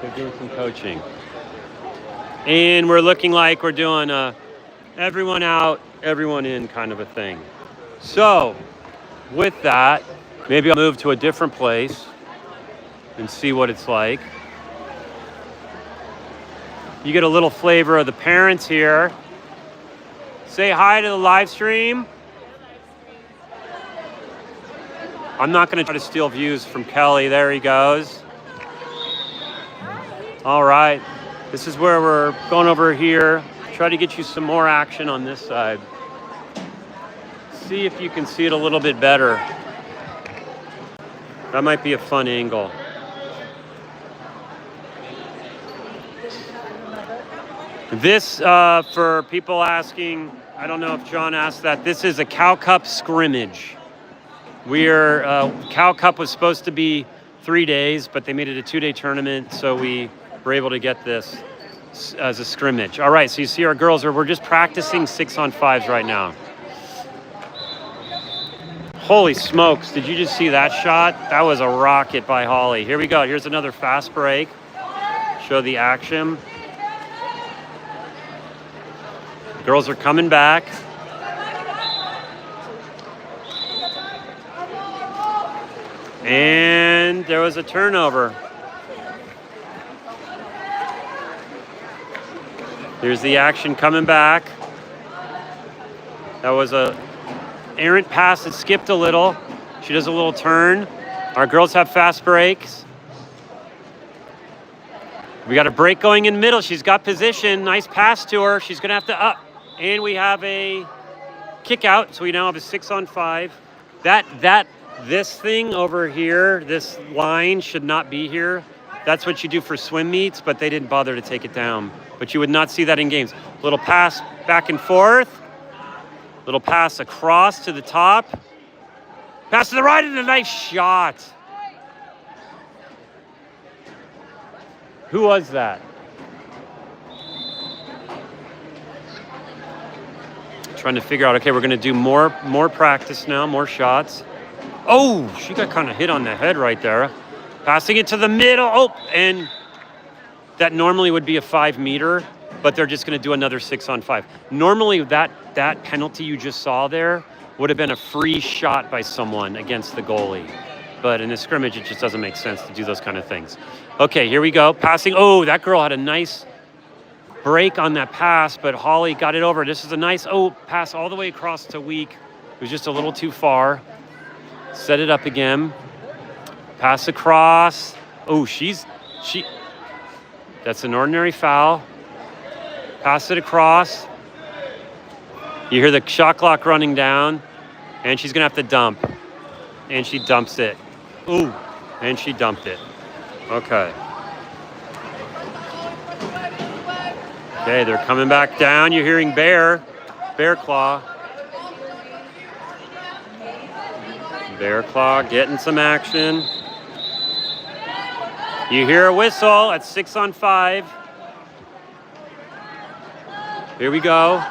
They're doing some coaching. And we're looking like we're doing a everyone out, everyone in kind of a thing. So, with that, maybe I'll move to a different place and see what it's like. You get a little flavor of the parents here. Say hi to the live stream. I'm not going to try to steal views from Kelly. There he goes. All right. This is where we're going over here. Try to get you some more action on this side. See if you can see it a little bit better. That might be a fun angle. This, for people asking, I don't know if John asked that, this is a Cal Cup scrimmage. Cal Cup was supposed to be 3 days, but they made it a 2-day tournament, so we were able to get this as a scrimmage. All right, so you see our girls, we're just practicing 6-on-5s right now. Holy smokes, did you just see that shot? That was a rocket by Holly. Here we go, here's another fast break. Show the action. Girls are coming back. And there was a turnover. Here's the action coming back. That was a errant pass that skipped a little. She does a little turn. Our girls have fast breaks. We got a break going in the middle. She's got position. Nice pass to her. She's going to have to up. And we have a kick out. So we now have a 6-on-5. This thing over here, this line should not be here. That's what you do for swim meets, but they didn't bother to take it down. But you would not see that in games. Little pass back and forth. Little pass across to the top. Pass to the right and a nice shot. Who was that? Trying to figure out, okay, we're gonna do more practice now, more shots. Oh, she got kind of hit on the head right there. Passing it to the middle. Oh, and that normally would be a 5-meter, but they're just gonna do another 6-on-5. Normally that penalty you just saw there would have been a free shot by someone against the goalie. But in the scrimmage, it just doesn't make sense to do those kind of things. Okay, here we go. Passing. Oh, that girl had a nice break on that pass, but Holly got it over. This is a nice, pass all the way across to Week. It was just a little too far. Set it up again. Pass across. Oh, that's an ordinary foul. Pass it across. You hear the shot clock running down, and she's gonna have to dump. And she dumps it. Ooh, and she dumped it. Okay. Okay, they're coming back down. You're hearing bear claw. Bear claw getting some action. You hear a whistle at 6 on 5. Here we go.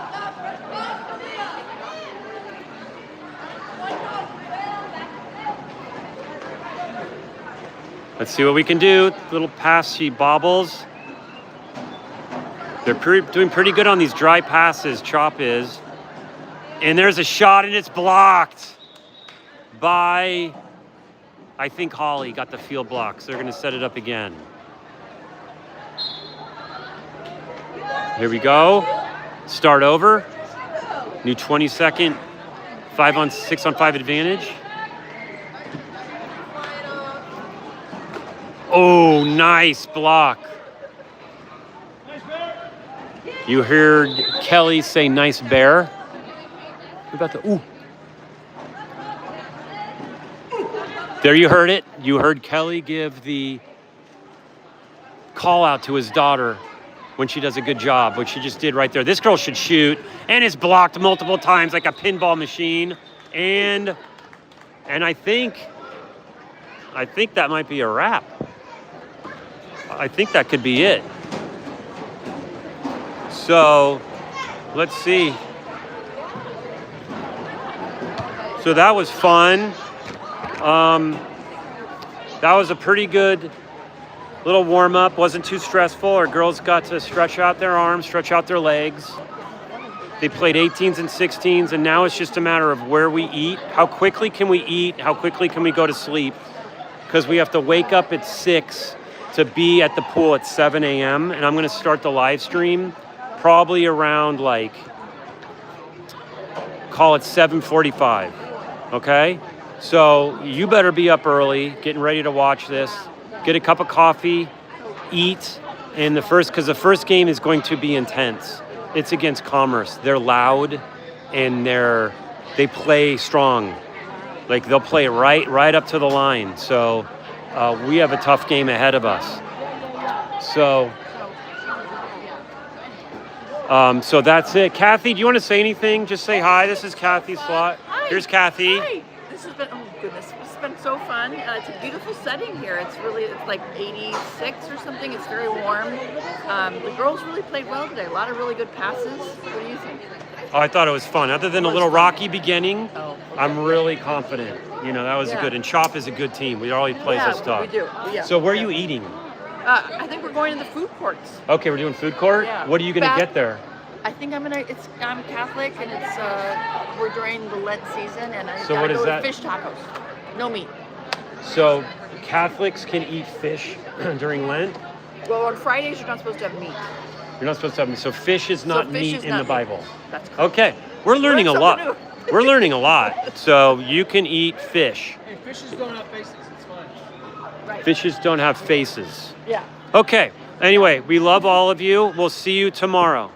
Let's see what we can do. Little pass, she bobbles. They're doing pretty good on these dry passes, CHAWP is. And there's a shot and it's blocked by, I think Holly got the field block, so they're gonna set it up again. Here we go. Start over. New 20-second 6 on 5 advantage. Oh, nice block. You heard Kelly say nice bear. What about the ooh? There you heard it. You heard Kelly give the call out to his daughter when she does a good job, which she just did right there. This girl should shoot and is blocked multiple times like a pinball machine. And I think that might be a wrap. I think that could be it. So, let's see. So that was fun. That was a pretty good little warm-up. Wasn't too stressful. Our girls got to stretch out their arms, stretch out their legs. They played 18s and 16s, and now it's just a matter of where we eat. How quickly can we eat? How quickly can we go to sleep? Because we have to wake up at 6 to be at the pool at 7 a.m. And I'm going to start the live stream probably around call it 7:45, okay? So you better be up early, getting ready to watch this. Get a cup of coffee, eat, and because the first game is going to be intense. It's against Commerce. They're loud, and they play strong. They'll play right up to the line. So we have a tough game ahead of us. So that's it. Kathy, do you want to say anything? Just say hi. This is Kathy's slot. Hi. Here's Kathy. Hi. This has been, oh goodness, this has been so fun. It's a beautiful setting here. It's like 86 or something. It's very warm. The girls really played well today. A lot of really good passes. What do you think? Oh, I thought it was fun. Other than a little rocky beginning, I'm really confident. That was good. And CHAWP is a good team. We always play this stuff. We do. Yeah. So where are you eating? I think we're going to the food courts. Okay, we're doing food court? Yeah. What are you going to get there? I think I'm Catholic, and we're during the Lent season, and I So gotta what is go that? with fish tacos. No meat. So Catholics can eat fish during Lent? Well, on Fridays, you're not supposed to have meat. You're not supposed to have meat. So fish is not meat in the Bible. That's correct. Okay, we're learning a Learn lot. something new. We're learning a lot. So you can eat fish. Hey, fishes don't have faces, it's fine. Right. Fishes don't have faces. Yeah. Okay, anyway, we love all of you. We'll see you tomorrow.